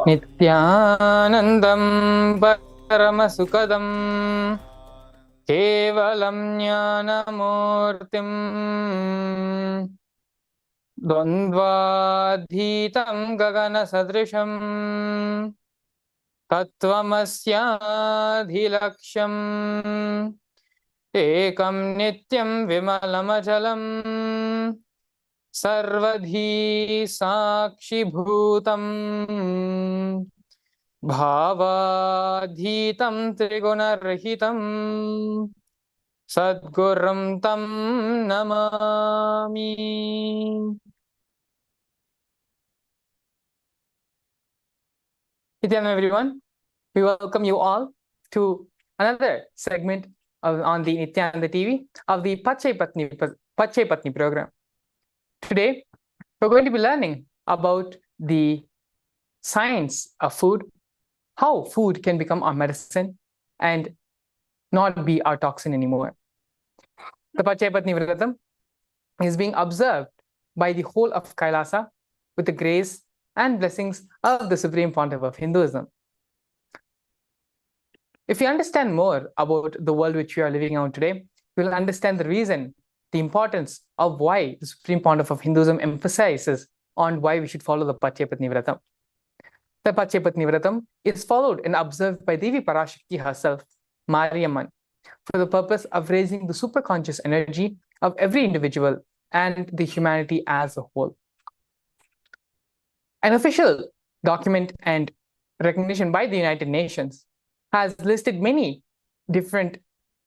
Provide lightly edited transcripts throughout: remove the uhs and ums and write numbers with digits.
Nithyanandam Paramasukadam Kevalam Jnanamurtim Dvandvadhitam Gagana Sadrisham Tattvamasyadhilaksham Ekam Nityam Vimalamachalam Sarvadhi Sakshi Bhutam Bhavadhitam Trigunarhitam Sadgurum Tam Namami. Nithyananda, everyone. We welcome you all to another segment on the Nithyananda TV of the Pacchai Pattini program. Today, we're going to be learning about the science of food, how food can become our medicine and not be our toxin anymore. The Pacchai Pattini Vratham is being observed by the whole of KAILASA with the grace and blessings of the Supreme Pontiff of Hinduism. If you understand more about the world which we are living on today, you will understand the reason, the importance of why the Supreme Pontiff of Hinduism emphasizes on why we should follow the Pacchai Pattini Vratham. The Pacchai Pattini Vratham is followed and observed by Devi Parashakti herself, Mariamman, for the purpose of raising the superconscious energy of every individual and the humanity as a whole. An official document and recognition by the United Nations has listed many different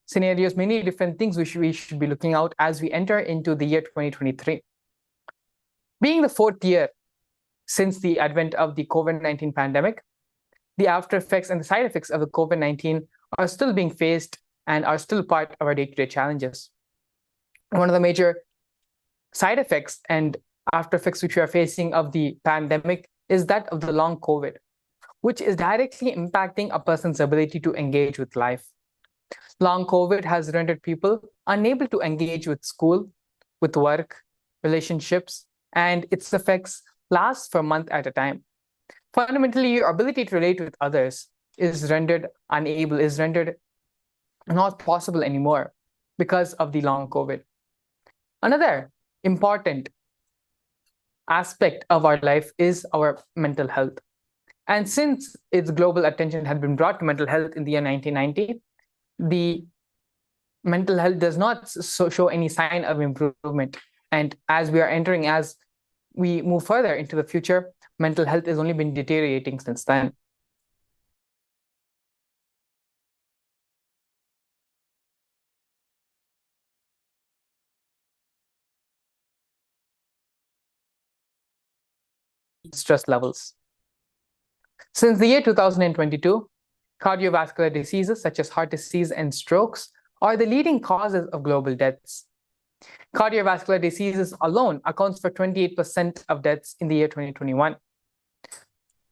scenarios, many different things which we should be looking out as we enter into the year 2023. Being the fourth year since the advent of the COVID-19 pandemic, the after effects and the side effects of the COVID-19 are still being faced and are still part of our day-to-day challenges. One of the major side effects and after effects which we are facing of the pandemic is that of the long COVID, which is directly impacting a person's ability to engage with life. Long COVID has rendered people unable to engage with school, with work, relationships, and its effects last for a month at a time. Fundamentally, your ability to relate with others is rendered unable, is rendered not possible anymore because of the long COVID. Another important aspect of our life is our mental health. And since its global attention had been brought to mental health in the year 1990, the mental health does not show any sign of improvement. And as we move further into the future, mental health has only been deteriorating since then. Stress levels. Since the year 2022, cardiovascular diseases such as heart disease and strokes are the leading causes of global deaths. Cardiovascular diseases alone accounts for 28% of deaths in the year 2021.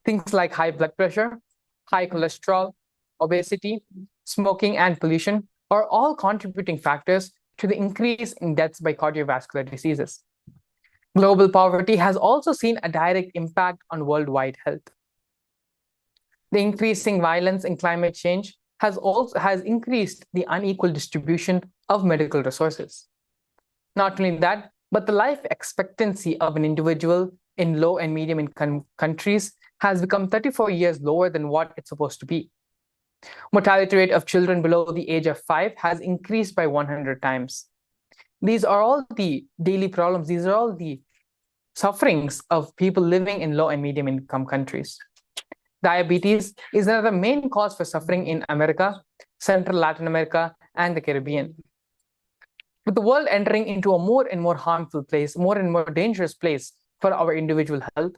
Things like high blood pressure, high cholesterol, obesity, smoking, and pollution are all contributing factors to the increase in deaths by cardiovascular diseases. Global poverty has also seen a direct impact on worldwide health. The increasing violence and climate change has increased the unequal distribution of medical resources. Not only that, but the life expectancy of an individual in low and medium income countries has become 34 years lower than what it's supposed to be. Mortality rate of children below the age of 5 has increased by 100 times. These are all the daily problems. These are all the sufferings of people living in low and medium income countries. Diabetes is another main cause for suffering in America, Central Latin America, and the Caribbean. With the world entering into a more and more harmful place, more and more dangerous place for our individual health,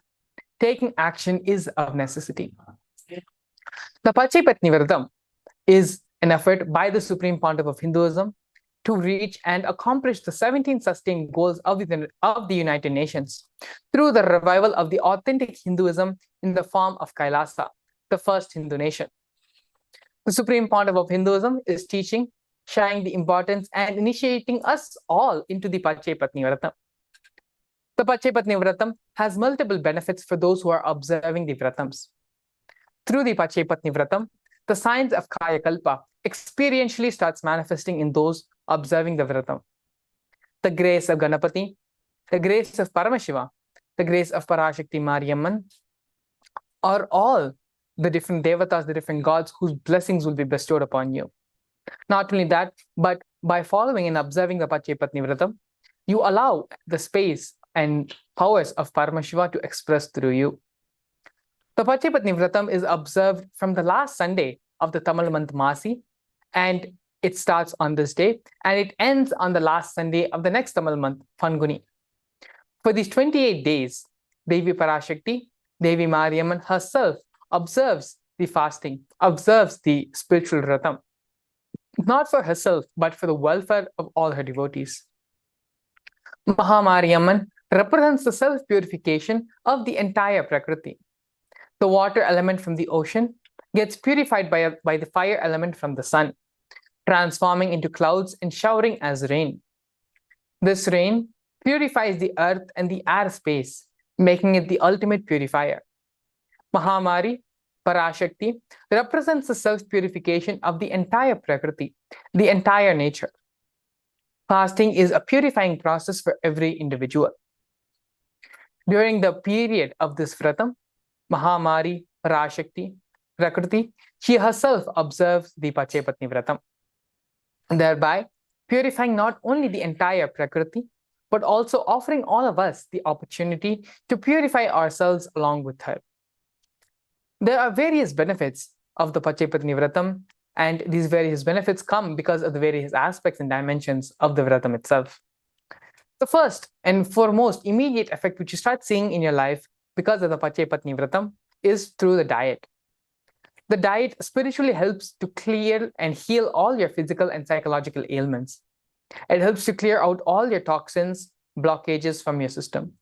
taking action is of necessity. The Pacchai Pattini Vratham is an effort by the Supreme Pontiff of Hinduism to reach and accomplish the 17 sustained goals of the United Nations through the revival of the authentic Hinduism in the form of KAILASA, the first Hindu nation. The Supreme Pontiff of Hinduism is teaching, sharing the importance and initiating us all into the Pacchai Pattini Vratham. The Pacchai Pattini Vratham has multiple benefits for those who are observing the Vrathams. Through the Pacchai Pattini Vratham, the science of Kaya Kalpa experientially starts manifesting in those observing the Vratham. The grace of Ganapati, the grace of Paramashiva, the grace of Parashakti Mariamman are all the different devatas, the different gods whose blessings will be bestowed upon you. Not only that, but by following and observing the Pacchai Pattini Vratham, you allow the space and powers of Paramashiva to express through you. The Pacchai Pattini Vratham is observed from the last Sunday of the Tamil month Masi, and it starts on this day, and it ends on the last Sunday of the next Tamil month, Fanguni. For these 28 days, Devi Parashakti, Devi Mariamman herself observes the fasting, observes the spiritual Vratham, not for herself, but for the welfare of all her devotees. Mahamariamman represents the self-purification of the entire Prakriti. The water element from the ocean gets purified by the fire element from the sun, transforming into clouds and showering as rain. This rain purifies the earth and the air space, making it the ultimate purifier. Mahamari, Parashakti, represents the self-purification of the entire Prakriti, the entire nature. Fasting is a purifying process for every individual. During the period of this Vratham, Mahamari, Parashakti, Prakriti, she herself observes the Pacchai Pattini Vratham, thereby purifying not only the entire Prakriti, but also offering all of us the opportunity to purify ourselves along with her. There are various benefits of the Pacchai Pattini Vratham, and these various benefits come because of the various aspects and dimensions of the Vratham itself. The first and foremost immediate effect which you start seeing in your life because of the Pacchai Pattini Vratham is through the diet. The diet spiritually helps to clear and heal all your physical and psychological ailments. It helps to clear out all your toxins, blockages from your system.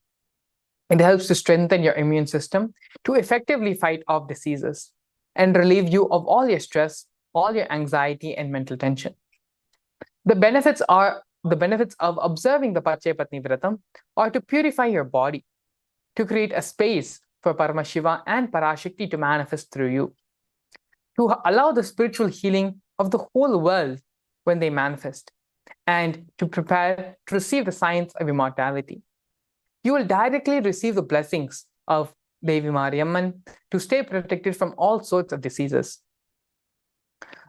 It helps to strengthen your immune system to effectively fight off diseases and relieve you of all your stress, all your anxiety and mental tension. The benefits of observing the Pacchai Pattini Vratham are to purify your body, to create a space for Paramashiva and Parashakti to manifest through you, to allow the spiritual healing of the whole world when they manifest, and to prepare to receive the science of immortality. You will directly receive the blessings of Devi Mariamman to stay protected from all sorts of diseases.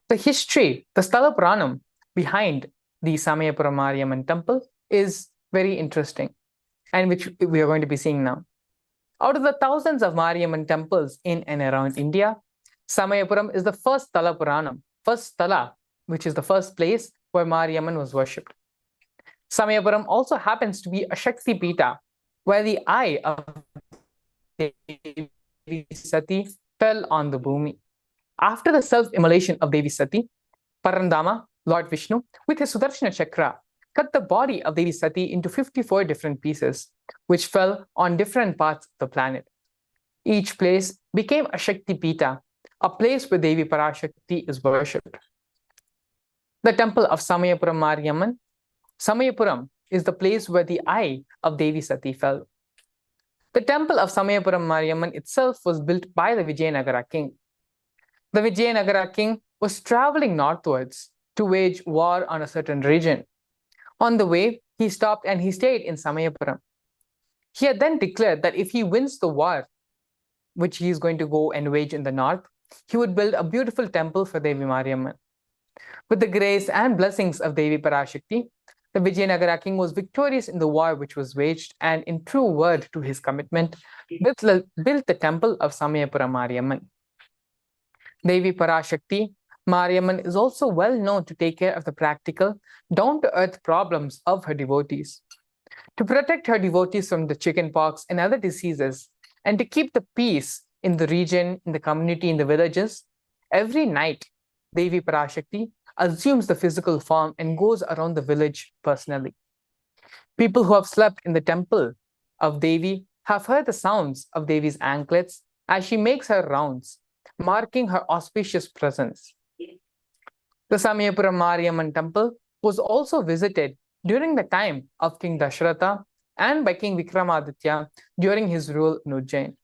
The history, the Sthala Puranam behind the Samayapuram Mariamman temple is very interesting, and which we are going to be seeing now. Out of the thousands of Mariamman temples in and around India, Samayapuram is the first Sthala Puranam, first Sthala, which is the first place where Mariamman was worshipped. Samayapuram also happens to be a Shakti Pita, where the eye of Devi Sati fell on the Bhumi. After the self-immolation of Devi Sati, Parandama, Lord Vishnu, with his Sudarshana Chakra, cut the body of Devi Sati into 54 different pieces, which fell on different parts of the planet. Each place became a Shakti Pita, a place where Devi Parashakti is worshipped. The temple of Samayapuram Mariamman, Samayapuram is the place where the eye of Devi Sati fell. The temple of Samayapuram Mariamman itself was built by the Vijayanagara king. The Vijayanagara king was traveling northwards to wage war on a certain region. On the way, he stopped and he stayed in Samayapuram. He had then declared that if he wins the war, which he is going to go and wage in the north, he would build a beautiful temple for Devi Mariamman. With the grace and blessings of Devi Parashakti, the Vijayanagara king was victorious in the war which was waged, and in true word to his commitment, built the temple of Samayapuram Mariamman. Devi Parashakti Mariamman is also well known to take care of the practical, down-to-earth problems of her devotees. To protect her devotees from the chickenpox and other diseases, and to keep the peace in the region, in the community, in the villages, every night, Devi Parashakti assumes the physical form and goes around the village personally. People who have slept in the temple of Devi have heard the sounds of Devi's anklets as she makes her rounds, marking her auspicious presence. The Samayapuram Mariamman temple was also visited during the time of King Dashratha and by King Vikramaditya during his rule in Ujjain.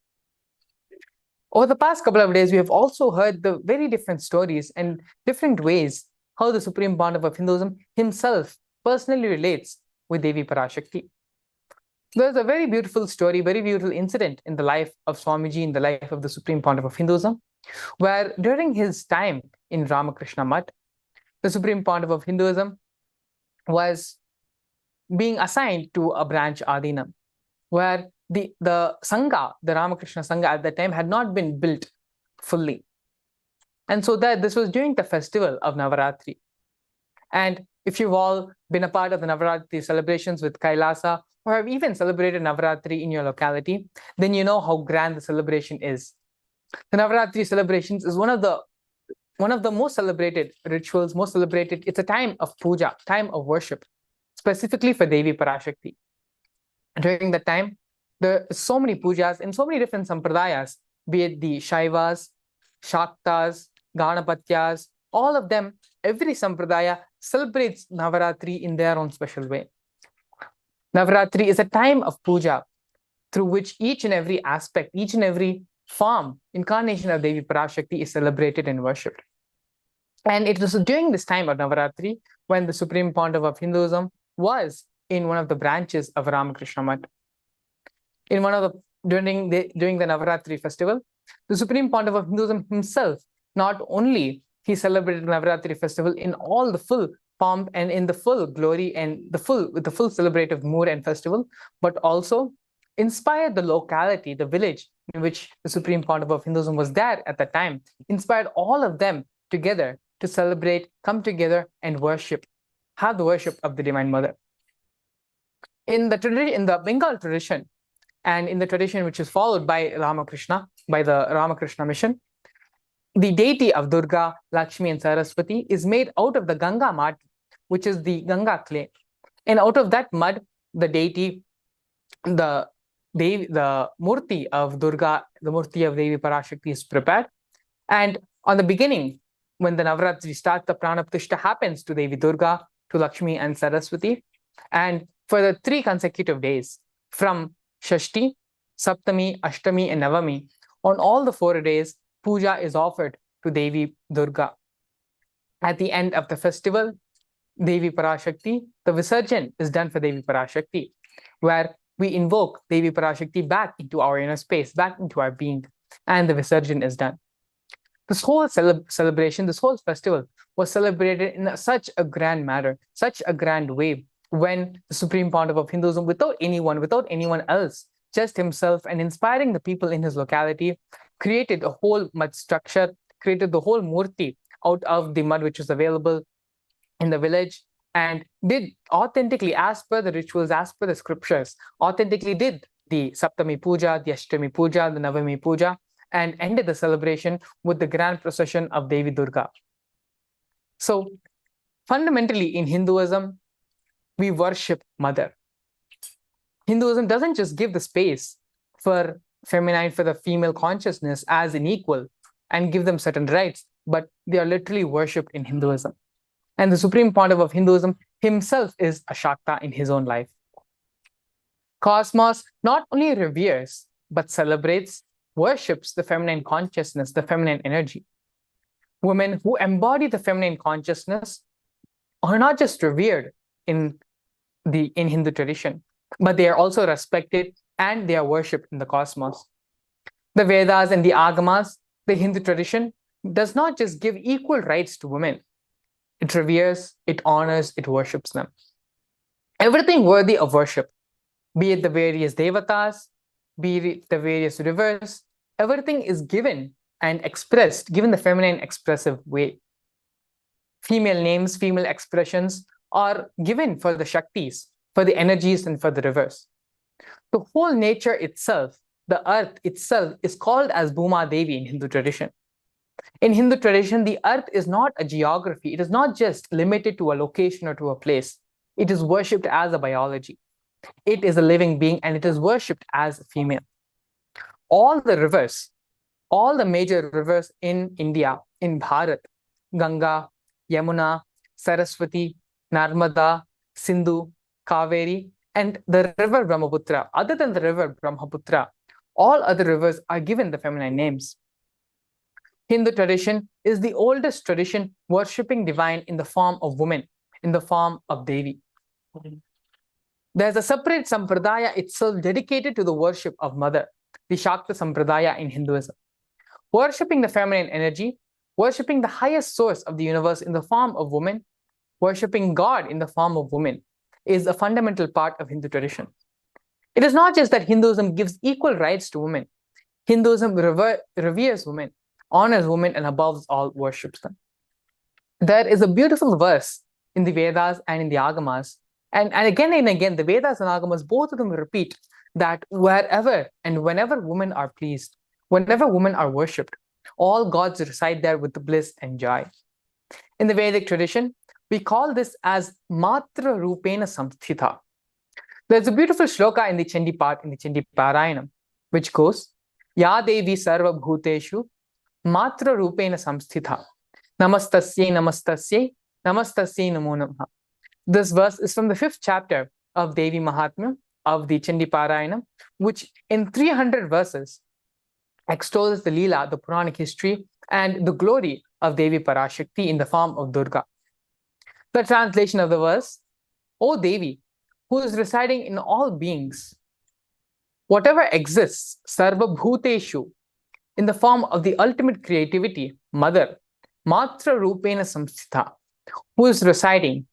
Over the past couple of days, we have also heard the very different stories and different ways how the Supreme Pandava of Hinduism himself personally relates with Devi Parashakti. There's a very beautiful story, very beautiful incident in the life of Swamiji, in the life of the Supreme Pandava of Hinduism, where during his time in Ramakrishna Mutt, the Supreme Pandava of Hinduism was being assigned to a branch Adinam, where the Sangha, the Ramakrishna Sangha at that time, had not been built fully. And so that this was during the festival of Navaratri. And if you've all been a part of the Navaratri celebrations with KAILASA, or have even celebrated Navaratri in your locality, then you know how grand the celebration is. The Navaratri celebrations is one of the most celebrated rituals, most celebrated. It's a time of puja, time of worship, specifically for Devi Parashakti. During that time, there are so many pujas in so many different sampradayas, be it the Shaivas, Shaktas, Ganapatyas, all of them, every sampradaya celebrates Navaratri in their own special way. Navaratri is a time of puja through which each and every aspect, each and every form, incarnation of Devi Parashakti is celebrated and worshipped. And it was during this time of Navaratri when the Supreme Pandava of Hinduism was in one of the branches of Ramakrishna Mutt. During the Navaratri festival, the Supreme Pandava of Hinduism himself, not only he celebrated Navaratri festival in all the full pomp and in the full glory and with the full celebrative mood and festival, but also inspired the locality, the village in which the Supreme Pandava of Hinduism was there at that time, inspired all of them together to celebrate, come together and worship, have the worship of the Divine Mother. In the Bengal tradition, and in the tradition which is followed by Ramakrishna, by the Ramakrishna mission, the deity of Durga, Lakshmi and Saraswati is made out of the Ganga mud, which is the Ganga clay. And out of that mud, the deity, the Murti of Durga, the Murti of Devi Parashakti is prepared. And on the beginning, when the Navaratri starts, the Pranapratishtha happens to Devi Durga, to Lakshmi and Saraswati. And for the 3 consecutive days, from Shashti, Saptami, Ashtami, and Navami, on all the 4 days, puja is offered to Devi Durga. At the end of the festival, Devi Parashakti, the Visarjan is done for Devi Parashakti, where we invoke Devi Parashakti back into our inner space, back into our being, and the Visarjan is done. This whole celebration, this whole festival was celebrated in such a grand manner, such a grand way, when the Supreme Pandava of Hinduism, without anyone else, just himself and inspiring the people in his locality, created a whole mud structure, created the whole murti out of the mud which was available in the village, and did authentically, as per the rituals, as per the scriptures, authentically did the Saptami Puja, the Ashtami Puja, the Navami Puja, and ended the celebration with the grand procession of Devi Durga. So fundamentally in Hinduism, we worship Mother. Hinduism doesn't just give the space for feminine, for the female consciousness as an equal and give them certain rights, but they are literally worshipped in Hinduism. And the Supreme Pandava of Hinduism himself is a Shakta in his own life. Cosmos not only reveres, but celebrates, worships the feminine consciousness, the feminine energy. Women who embody the feminine consciousness are not just revered in Hindu tradition, but they are also respected and they are worshipped in the cosmos. The Vedas and the Agamas, the Hindu tradition, does not just give equal rights to women. It reveres, it honors, it worships them. Everything worthy of worship, be it the various devatas, be it the various rivers, everything is given and expressed, given the feminine expressive way. Female names, female expressions are given for the Shaktis, for the energies and for the rivers. The whole nature itself, the earth itself, is called as Bhuma Devi in Hindu tradition. In Hindu tradition, the earth is not a geography. It is not just limited to a location or to a place. It is worshipped as a biology. It is a living being and it is worshipped as a female. All the rivers, all the major rivers in India, in Bharat, Ganga, Yamuna, Saraswati, Narmada, Sindhu, Kaveri, and the river Brahmaputra. Other than the river Brahmaputra, all other rivers are given the feminine names. Hindu tradition is the oldest tradition worshipping divine in the form of woman, in the form of Devi. There's a separate sampradaya itself dedicated to the worship of mother, the Shakta sampradaya in Hinduism. Worshipping the feminine energy, worshipping the highest source of the universe in the form of woman, worshipping God in the form of woman is a fundamental part of Hindu tradition. It is not just that Hinduism gives equal rights to women. Hinduism reveres women, honors women, and above all worships them. There is a beautiful verse in the Vedas and in the Agamas, and again and again, the Vedas and Agamas, both of them repeat that wherever and whenever women are pleased, whenever women are worshipped, all gods reside there with bliss and joy. In the Vedic tradition, we call this as Matra Rupena Samsthita. There's a beautiful shloka in the Chandi part, in the Chandi Parayanam, which goes, Ya Devi Sarva Bhuteshu Matra Rupena Samsthita. Namastasye, Namastasye, Namastasye Namo Namaha. This verse is from the 5th chapter of Devi Mahatmya of the Chandi Parayanam, which in 300 verses extols the Leela, the Puranic history, and the glory of Devi Parashakti in the form of Durga. The translation of the verse, O Devi, who is residing in all beings, whatever exists, Sarva Bhuteshu, in the form of the ultimate creativity, Mother, Matra Rupena Samsthita, who is residing,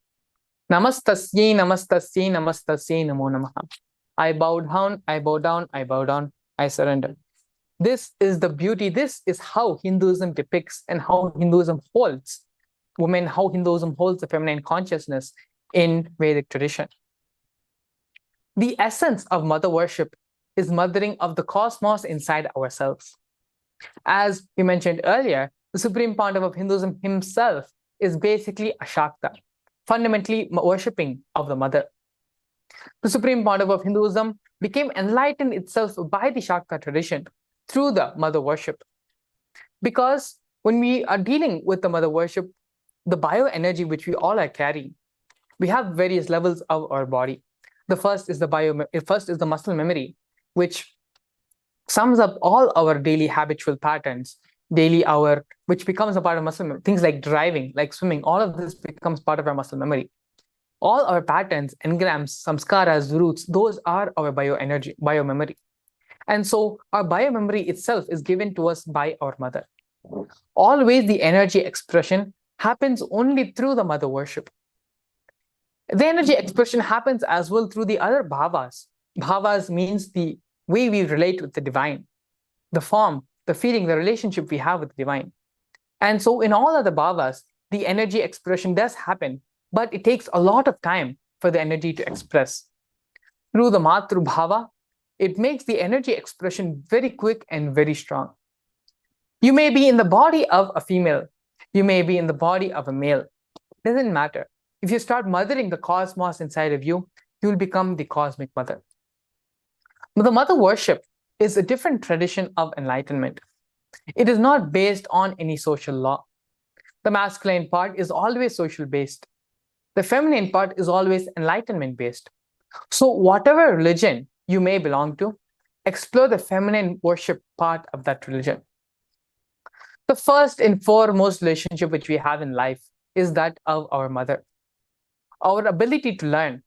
Namastasye, Namastasye, Namastasye Namo Namaha. I bow down, I bow down, I bow down, I surrender. This is the beauty. This is how Hinduism depicts and how Hinduism holds women, how Hinduism holds the feminine consciousness in Vedic tradition. The essence of mother worship is mothering of the cosmos inside ourselves. As we mentioned earlier, the supreme pontiff of Hinduism himself is basically a Shakta, fundamentally worshipping of the mother. The supreme pontiff of Hinduism became enlightened itself by the Shakta tradition through the mother worship. Because when we are dealing with the mother worship, the bioenergy which we all are carrying, we have various levels of our body. The first is the muscle memory, which sums up all our daily habitual patterns, which becomes a part of muscle memory. Things like driving, like swimming, all of this becomes part of our muscle memory. All our patterns, engrams, samskaras, roots, those are our biomemory. And so our biomemory itself is given to us by our mother. Always the energy expression happens only through the mother worship. The energy expression happens as well through the other bhavas. Bhavas means the way we relate with the divine, the form, the feeling, the relationship we have with the divine. And so in all other bhavas, the energy expression does happen, but it takes a lot of time for the energy to express. Through the Matru Bhava, it makes the energy expression very quick and very strong. You may be in the body of a female. You may be in the body of a male. It doesn't matter. If you start mothering the cosmos inside of you, you will become the cosmic mother. But the mother worship is a different tradition of enlightenment. It is not based on any social law. The masculine part is always social based. The feminine part is always enlightenment based. So whatever religion you may belong to, explore the feminine worship part of that religion. The first and foremost relationship which we have in life is that of our mother. Our ability to learn,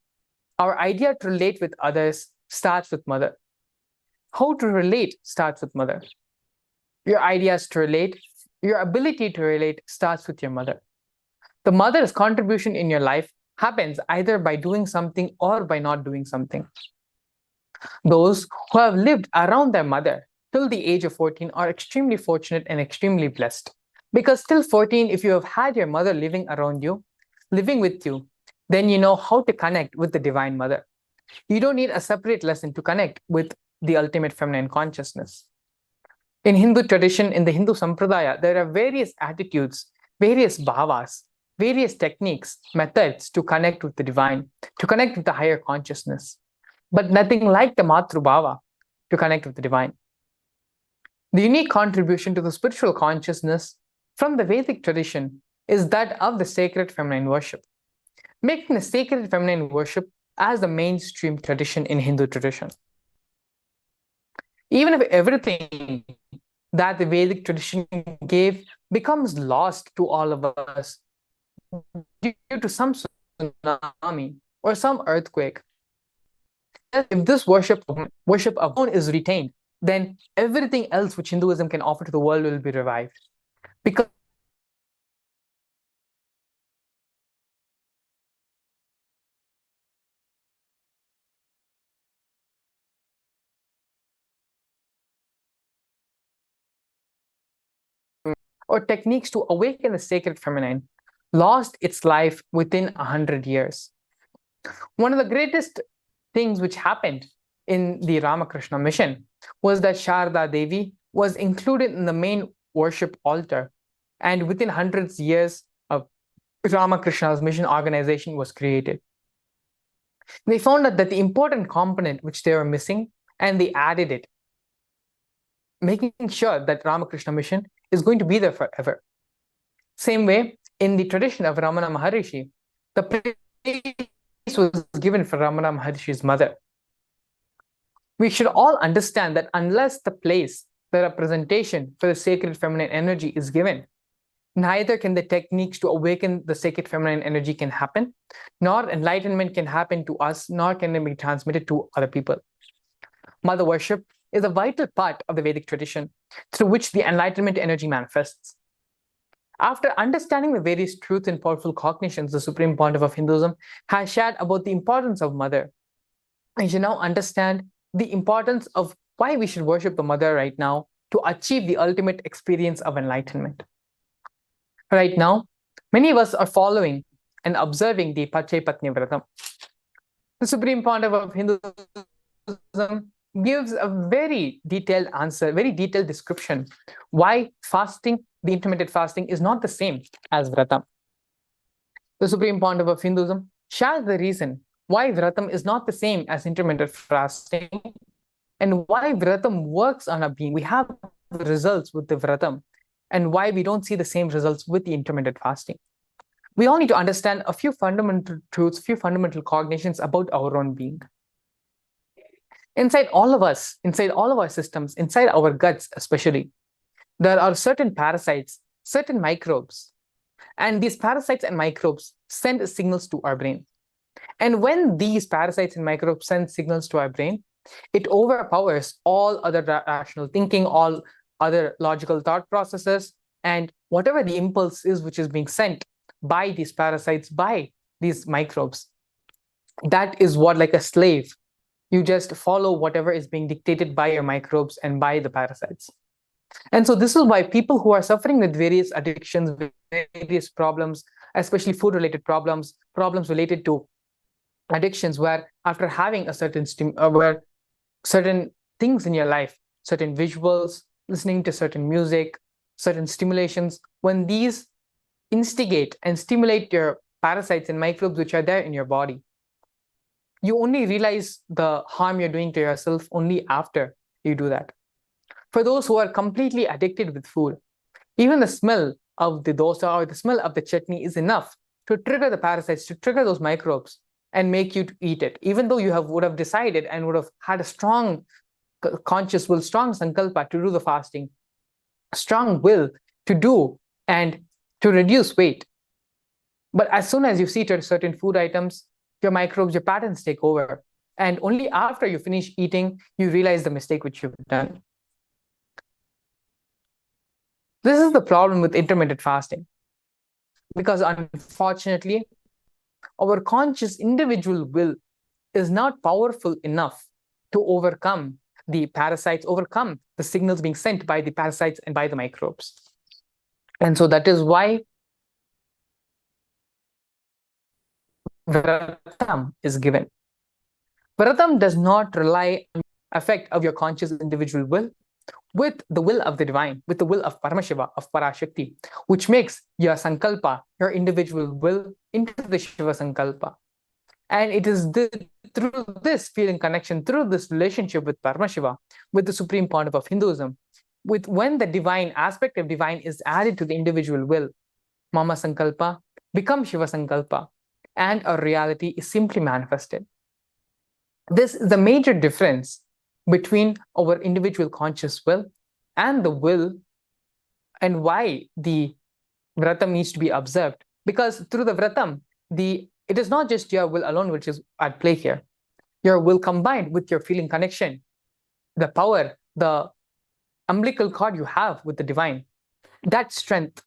our idea to relate with others starts with mother. How to relate starts with mother. Your ideas to relate, your ability to relate starts with your mother. The mother's contribution in your life happens either by doing something or by not doing something. Those who have lived around their mother till the age of 14 are extremely fortunate and extremely blessed. Because till 14, if you have had your mother living around you, living with you, then you know how to connect with the Divine Mother. You don't need a separate lesson to connect with the ultimate feminine consciousness. In Hindu tradition, in the Hindu Sampradaya, there are various attitudes, various bhavas, various techniques, methods to connect with the divine, to connect with the higher consciousness. But nothing like the Matru Bhava to connect with the divine. The unique contribution to the spiritual consciousness from the Vedic tradition is that of the sacred feminine worship, making the sacred feminine worship as the mainstream tradition in Hindu tradition. Even if everything that the Vedic tradition gave becomes lost to all of us due to some tsunami or some earthquake. If this worship of one is retained, then everything else which Hinduism can offer to the world will be revived. Because or techniques to awaken the sacred feminine lost its life within 100 years. One of the greatest things which happened in the Ramakrishna mission was that Sharda Devi was included in the main worship altar. And within hundreds of years of Ramakrishna's mission organization was created. They found out that the important component which they were missing, and they added it, making sure that Ramakrishna mission is going to be there forever. Same way, in the tradition of Ramana Maharishi, the place was given for Ramana Maharishi's mother. We should all understand that unless the place, the representation for the sacred feminine energy is given, neither can the techniques to awaken the sacred feminine energy can happen, nor enlightenment can happen to us, nor can it be transmitted to other people. Mother worship is a vital part of the Vedic tradition through which the enlightenment energy manifests. After understanding the various truths and powerful cognitions the Supreme Pontiff of Hinduism has shared about the importance of Mother, we should now understand the importance of why we should worship the Mother right now to achieve the ultimate experience of enlightenment. Right now, many of us are following and observing the Pacchai Pattini Vratham. The Supreme Pontiff of Hinduism gives a very detailed answer, very detailed description why fasting, the intermittent fasting, is not the same as Vratham. The Supreme Pontiff of Hinduism shares the reason why Vratham is not the same as intermittent fasting and why Vratham works on our being. We have results with the Vratham and why we don't see the same results with the intermittent fasting. We all need to understand a few fundamental truths, few fundamental cognitions about our own being. Inside all of us, inside all of our systems, inside our guts especially, there are certain parasites, certain microbes. And these parasites and microbes send signals to our brain. And when these parasites and microbes send signals to our brain, it overpowers all other rational thinking, all other logical thought processes, and whatever the impulse is which is being sent by these parasites, by these microbes. That is what, like a slave, you just follow whatever is being dictated by your microbes and by the parasites. And so this is why people who are suffering with various addictions, various problems, especially food-related problems, problems related to addictions, where after having a certain where certain things in your life, certain visuals, listening to certain music, certain stimulations, when these instigate and stimulate your parasites and microbes which are there in your body, you only realize the harm you're doing to yourself only after you do that. For those who are completely addicted with food, even the smell of the dosa or the smell of the chutney is enough to trigger the parasites, to trigger those microbes and make you to eat it, even though you would have decided and would have had a strong conscious will, strong sankalpa to do the fasting, strong will to do and to reduce weight. But as soon as you see certain food items, your microbes, your patterns take over. And only after you finish eating, you realize the mistake which you've done. This is the problem with intermittent fasting. Because unfortunately, our conscious individual will is not powerful enough to overcome the parasites, overcome the signals being sent by the parasites and by the microbes. And so that is why Vratham is given. Vratham does not rely on the effect of your conscious individual will with the will of the divine, with the will of Paramashiva, of Parashakti, which makes your sankalpa, your individual will, into the Shiva sankalpa. And it is through this feeling connection, through this relationship with Paramashiva, with the Supreme Pontiff of Hinduism, with when the divine aspect of divine is added to the individual will, Mama Sankalpa becomes Shiva Sankalpa, and our reality is simply manifested. This is the major difference between our individual conscious will and the will, and why the Vratam needs to be observed. Because through the Vratam, it is not just your will alone which is at play here. Your will combined with your feeling connection, the power, the umbilical cord you have with the divine, that strength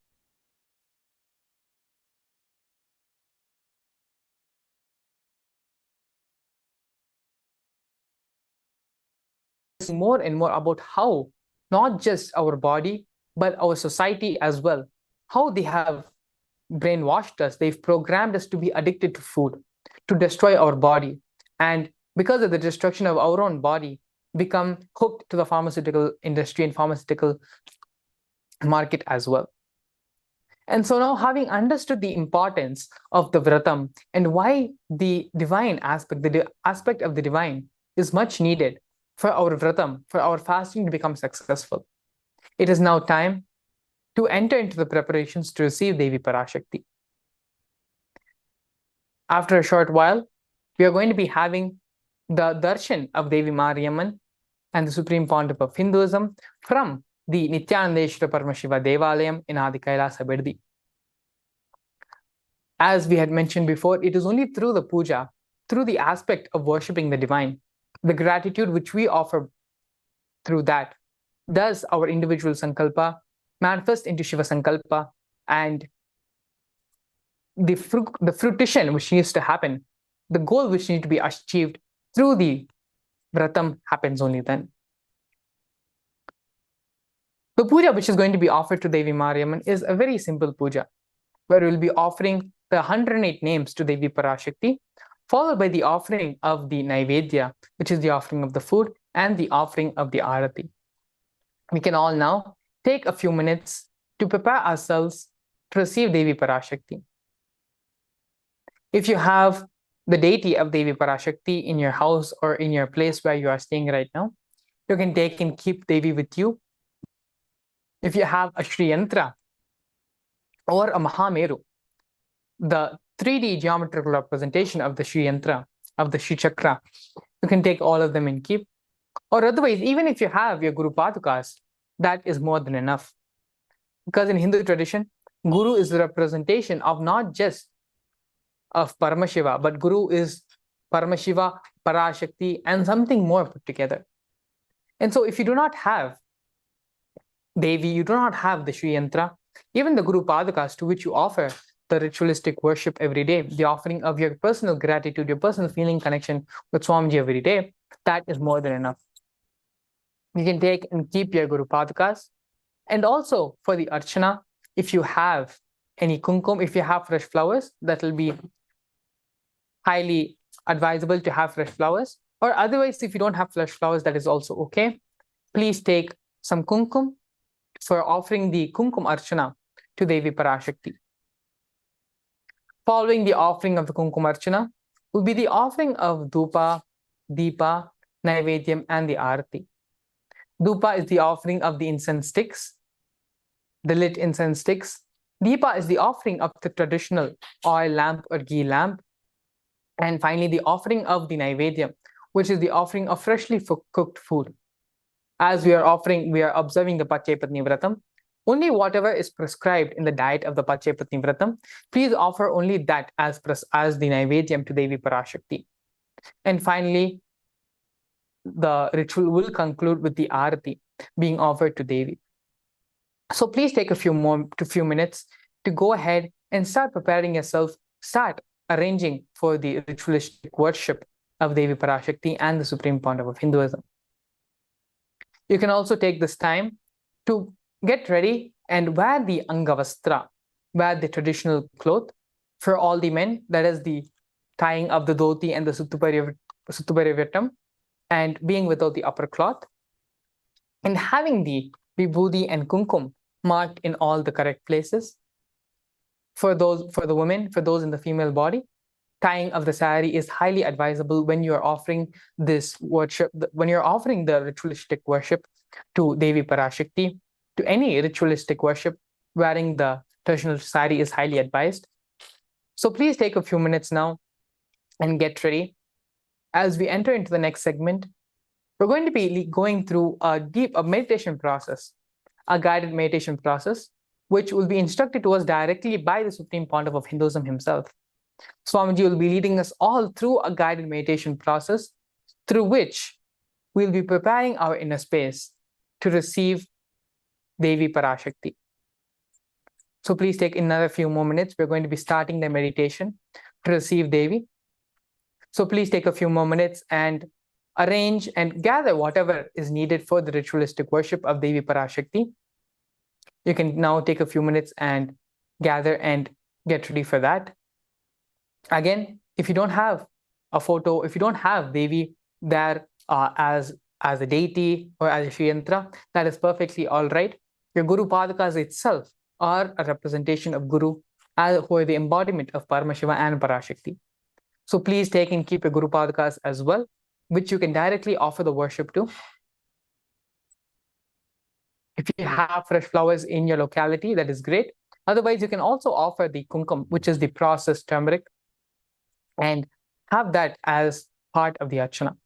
is more and more about how not just our body, but our society as well, how they have brainwashed us. They've programmed us to be addicted to food, to destroy our body. And because of the destruction of our own body, become hooked to the pharmaceutical industry and pharmaceutical market as well. And so now, having understood the importance of the Vratam and why the divine aspect, the aspect of the divine is much needed for our Vratam, for our fasting to become successful, it is now time to enter into the preparations to receive Devi Parashakti. After a short while, we are going to be having the darshan of Devi Mariamman and the Supreme Pontiff of Hinduism from the Nithyanandeshwara Paramashiva Devalayam in Adi KAILASA Biddi. As we had mentioned before, it is only through the puja, through the aspect of worshipping the divine, the gratitude which we offer through that, does our individual sankalpa manifest into Shiva sankalpa, and the fruition which needs to happen, the goal which needs to be achieved through the Vratam happens only then. The puja which is going to be offered to Devi Mariamman is a very simple puja, where we will be offering the 108 names to Devi Parashakti, followed by the offering of the Naivedya, which is the offering of the food, and the offering of the Arati. We can all now take a few minutes to prepare ourselves to receive Devi Parashakti. If you have the deity of Devi Parashakti in your house or in your place where you are staying right now, you can take and keep Devi with you. If you have a Shri Yantra or a Mahameru, the 3D geometrical representation of the Shri Yantra, of the Shri Chakra, you can take all of them and keep. Or otherwise, even if you have your Guru Padukas, that is more than enough. Because in Hindu tradition, Guru is the representation of not just of Paramashiva, but Guru is Paramashiva, Parashakti, and something more put together. And so if you do not have Devi, you do not have the Shri Yantra, even the Guru Padukas to which you offer the ritualistic worship every day, the offering of your personal gratitude, your personal feeling connection with Swamiji every day, that is more than enough. You can take and keep your Guru Padukas. And also for the Archana, if you have any kumkum, if you have fresh flowers, that will be highly advisable to have fresh flowers. Or otherwise, if you don't have fresh flowers, that is also okay. Please take some kumkum for offering the kumkum Archana to Devi Parashakti. Following the offering of the kumkum Archana will be the offering of Dhupa, Deepa, Naivedyam, and the Arati. Dhupa is the offering of the incense sticks, the lit incense sticks. Deepa is the offering of the traditional oil lamp or ghee lamp. And finally, the offering of the Naivedyam, which is the offering of freshly cooked food. As we are observing the Pacchai Pattini Vratham, only whatever is prescribed in the diet of the Pacchai Pattini Vratham, please offer only that as the Naivedyam to Devi Parashakti. And finally, the ritual will conclude with the Arati being offered to Devi. So please take a few minutes to go ahead and start preparing yourself, start arranging for the ritualistic worship of Devi Parashakti and the Supreme Pontiff of Hinduism. You can also take this time to get ready and wear the Angavastra, wear the traditional cloth for all the men, that is the tying of the dhoti and the Suttuparivatam, and being without the upper cloth, and having the vibhuti and kumkum marked in all the correct places. For the women, for those in the female body, tying of the sari is highly advisable when you are offering this worship, when you're offering the ritualistic worship to Devi Parashakti, to any ritualistic worship, wearing the traditional sari is highly advised. So please take a few minutes now and get ready. As we enter into the next segment, We're going to be going through a meditation process, a guided meditation process, which will be instructed to us directly by the Supreme Pontiff of Hinduism himself. Swamiji will be leading us all through a guided meditation process through which we'll be preparing our inner space to receive Devi Parashakti. So please take another few more minutes. We're going to be starting the meditation to receive Devi. So please take a few more minutes and arrange and gather whatever is needed for the ritualistic worship of Devi Parashakti. You can now take a few minutes and gather and get ready for that. Again, if you don't have a photo, if you don't have Devi there as a deity or as a Shriyantra, that is perfectly all right. Your Guru Padakas itself are a representation of Guru, who are the embodiment of Paramashiva and Parashakti. So please take and keep your Guru Padakas as well, which you can directly offer the worship to. If you have fresh flowers in your locality, that is great. Otherwise, you can also offer the kumkum, which is the processed turmeric, and have that as part of the archana.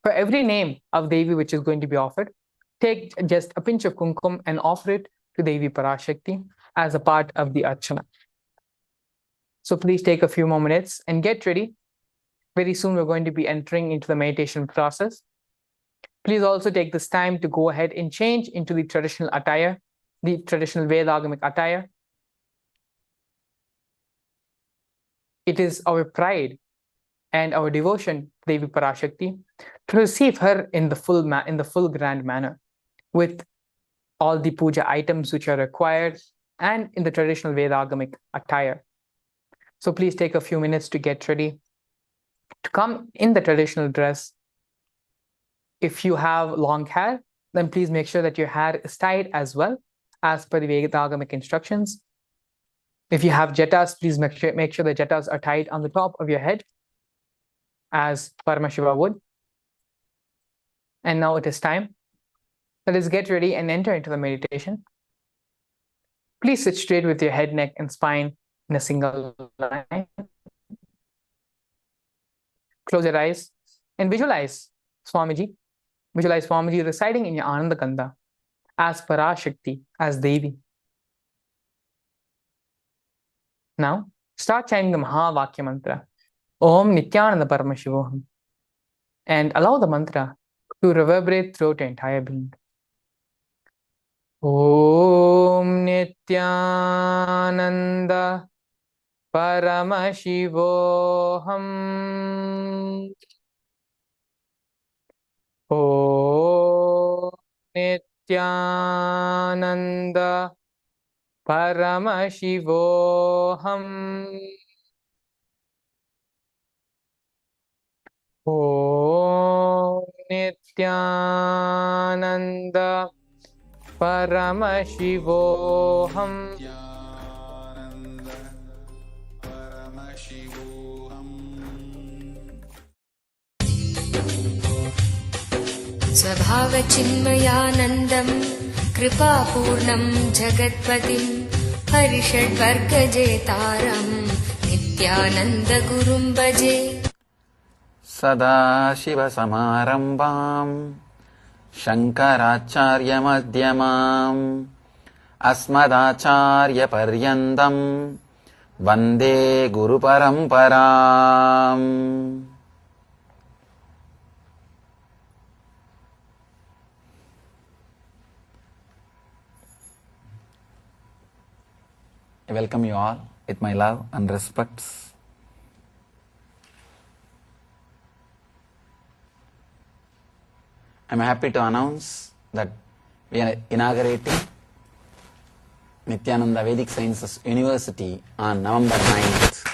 For every name of Devi which is going to be offered, take just a pinch of kumkum and offer it to Devi Parashakti as a part of the archana. So please take a few more minutes and get ready. Very soon we're going to be entering into the meditation process. Please also take this time to go ahead and change into the traditional attire, the traditional Vedagamic attire. It is our pride and our devotion, Devi Parashakti, to receive her in the full grand manner, with all the puja items which are required and in the traditional Vedagamic attire. So please take a few minutes to get ready, to come in the traditional dress. If you have long hair, then please make sure that your hair is tied as well, as per the Vedagamic instructions. If you have jettas, please make sure the jettas are tied on the top of your head, as Paramashiva would. And now it is time. Let us get ready and enter into the meditation. Please sit straight with your head, neck, and spine in a single line. Close your eyes and visualize Swamiji. Visualize Swamiji residing in your Ananda Kanda as Parashakti, as Devi. Now, start chanting the Mahavakya mantra, Om Nithyananda Paramashivoham, and allow the mantra to reverberate throughout your entire being. Om Nithyananda Paramashivoham. Om Nithyananda Paramashivoham. Om Nithyananda Paramashivoham. स्वभावचिन्मयानन्दं कृपापूर्णं जगत्पतिं हरिषड्वर्गजेतारं नित्यानन्दगुरुं भजे सदाशिवसमारम्भां शङ्कराचार्यमध्यमाम् अस्मदाचार्यपर्यन्तं वन्दे गुरुपरम्पराम्. I welcome you all with my love and respects. I am happy to announce that we are inaugurating Nithyananda Vedic Sciences University on November 9th.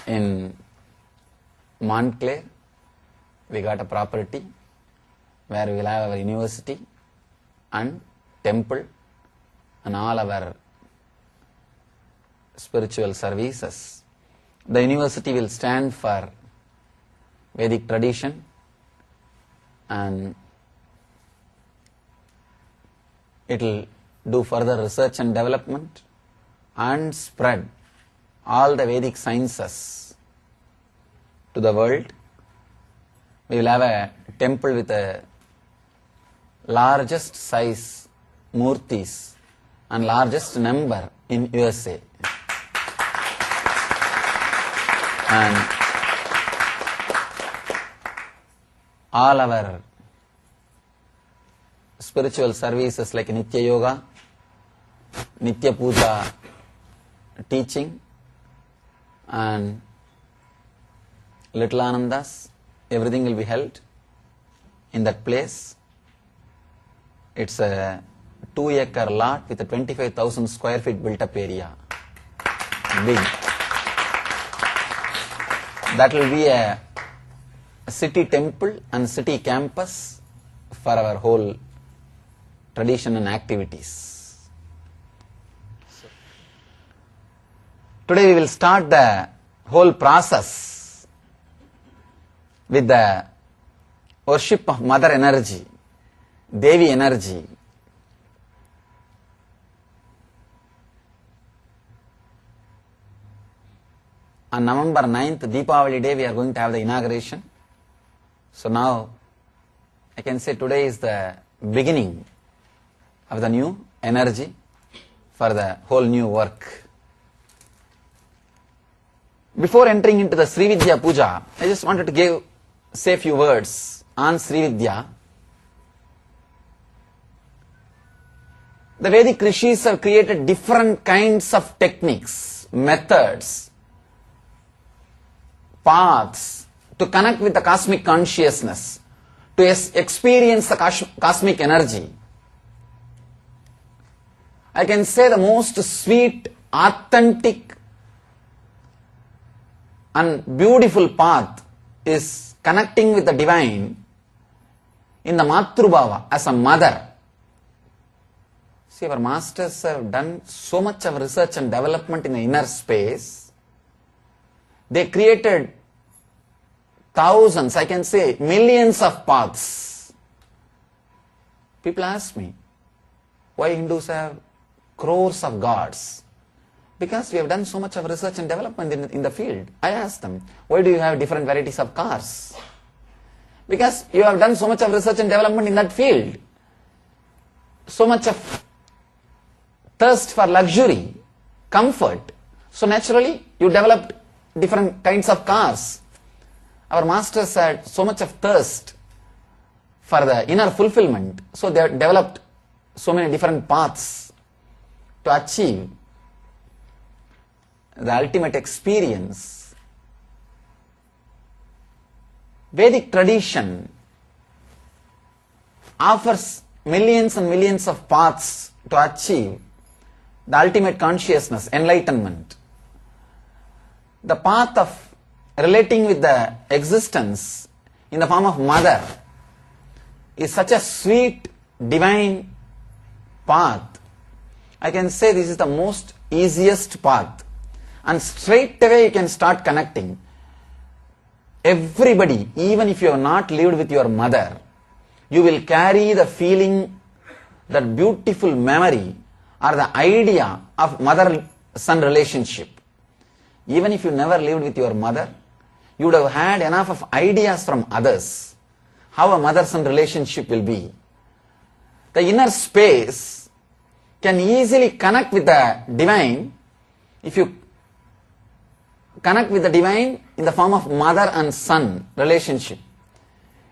In Montclair, we got a property where we will have our university and temple and all our spiritual services. The university will stand for Vedic tradition and it will do further research and development and spread all the Vedic sciences to the world. We will have a temple with the largest size murtis and largest number in USA. And all our spiritual services like Nitya Yoga, Nitya Puja teaching and Little Anandas, everything will be held in that place. It's a 2-acre lot with a 25,000 square feet built up area. Big. That will be a city temple and city campus for our whole tradition and activities. Today we will start the whole process with the worship of Mother Energy, Devi Energy. On November 9th, Deepavali Day, we are going to have the inauguration. So now, I can say today is the beginning of the new energy for the whole new work. Before entering into the Sri Vidya Puja, I just wanted to say a few words on Sri Vidya. The Vedic Rishis have created different kinds of techniques, methods, paths to connect with the cosmic consciousness, to experience the cosmic energy. I can say the most sweet, authentic and beautiful path is connecting with the divine in the Matrubhava as a mother. See, our masters have done so much of research and development in the inner space. They created thousands, I can say millions of paths. People ask me, why Hindus have crores of gods? Because we have done so much of research and development in the field. I ask them, why do you have different varieties of cars? Because you have done so much of research and development in that field. So much of thirst for luxury, comfort. So naturally, you developed different kinds of cars. Our masters had so much of thirst for the inner fulfillment. So they developed so many different paths to achieve the ultimate experience. Vedic tradition offers millions and millions of paths to achieve the ultimate consciousness, enlightenment. The path of relating with the existence in the form of mother is such a sweet, divine path. I can say this is the most easiest path. And straight away you can start connecting. Everybody, even if you have not lived with your mother, you will carry the feeling, that beautiful memory or the idea of mother-son relationship. Even if you never lived with your mother, you would have had enough of ideas from others how a mother-son relationship will be. The inner space can easily connect with the divine if you connect with the divine in the form of mother and son relationship.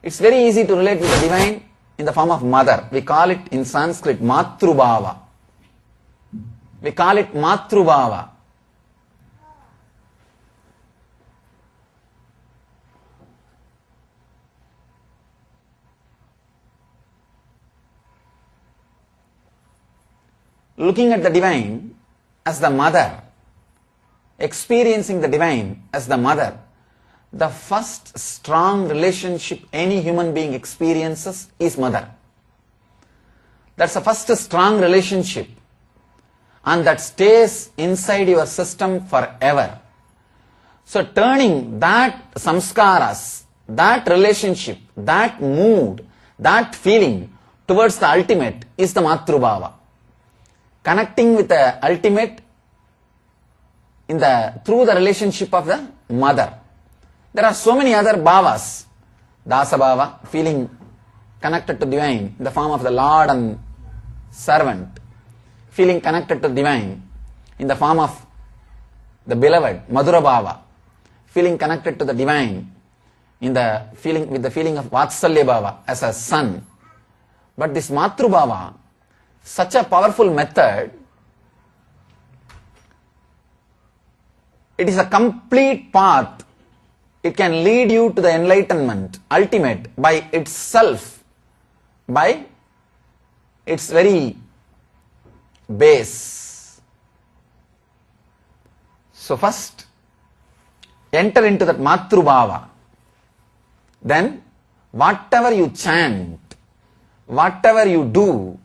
It's very easy to relate with the divine in the form of mother. We call it in Sanskrit Matrubhava. We call it Matrubhava. Looking at the divine as the mother, experiencing the divine as the mother, the first strong relationship any human being experiences is mother. That's the first strong relationship, and that stays inside your system forever. So turning that samskaras, that relationship, that mood, that feeling towards the ultimate is the Matrubhava. Connecting with the ultimate through the relationship of the mother. There are so many other bhavas. Dasa bhava, feeling connected to divine in the form of the Lord and servant. Feeling connected to divine in the form of the beloved, Madhura bhava. Feeling connected to the divine in the feeling, with the feeling of Vatsalya bhava as a son. But this Matru bhava, such a powerful method, it is a complete path. It can lead you to the enlightenment, ultimate, by itself, by its very base. So first, enter into that Matru bhava. Then, whatever you chant, whatever you do,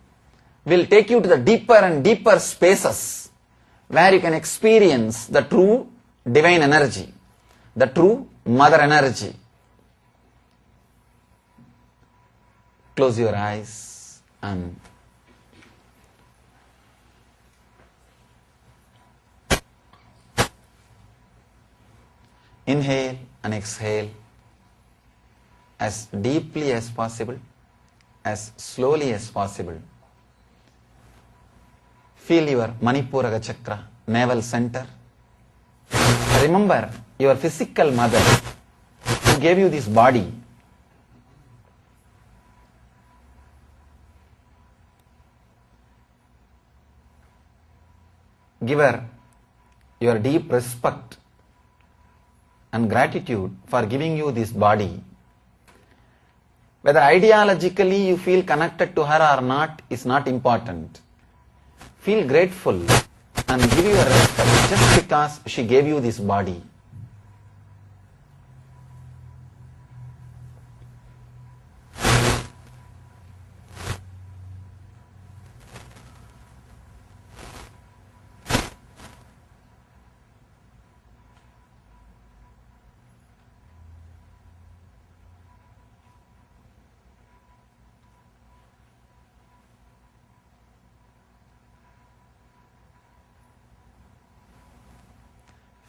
will take you to the deeper and deeper spaces where you can experience the true divine energy, the true mother energy. Close your eyes and inhale and exhale as deeply as possible, as slowly as possible. Feel your Manipura chakra, navel center. Remember your physical mother who gave you this body. Give her your deep respect and gratitude for giving you this body. Whether ideologically you feel connected to her or not is not important. Feel grateful and give your respect just because she gave you this body.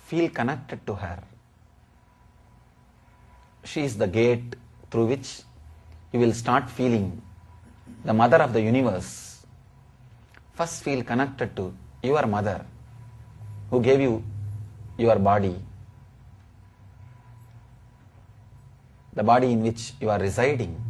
Feel connected to her. She is the gate through which you will start feeling the mother of the universe. First feel connected to your mother who gave you your body, the body in which you are residing.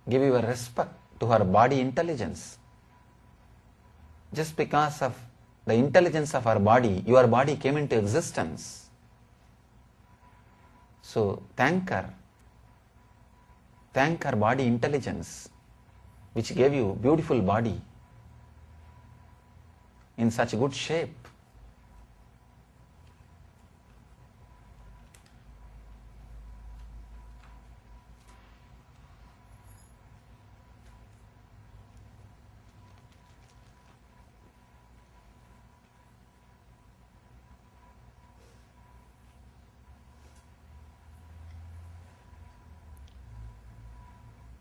Give your respect to her body intelligence. Just because of the intelligence of her body, your body came into existence. So thank her. Thank her body intelligence, which gave you beautiful body in such good shape.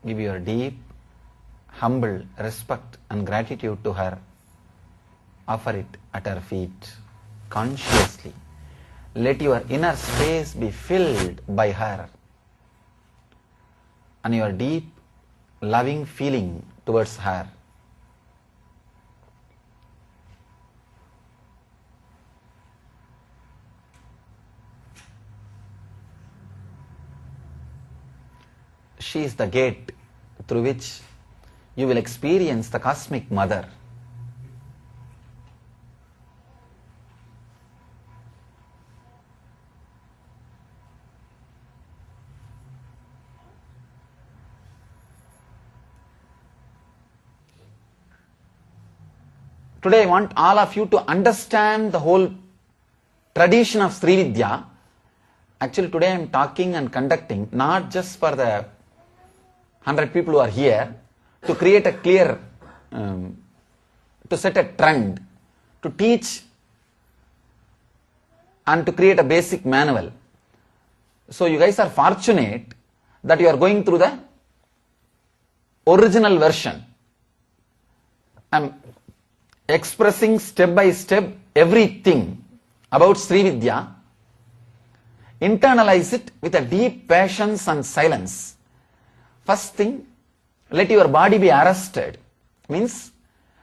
Give your deep, humble respect and gratitude to her. Offer it at her feet consciously. Let your inner space be filled by her and your deep, loving feeling towards her. She is the gate through which you will experience the cosmic mother. Today I want all of you to understand the whole tradition of Sri Vidya. Actually today I am talking and conducting not just for the 100 people who are here, to create a clear, to set a trend, to teach and to create a basic manual. So you guys are fortunate that you are going through the original version. I'm expressing step by step everything about Sri Vidya. Internalize it with a deep patience and silence. First thing, let your body be arrested. Means,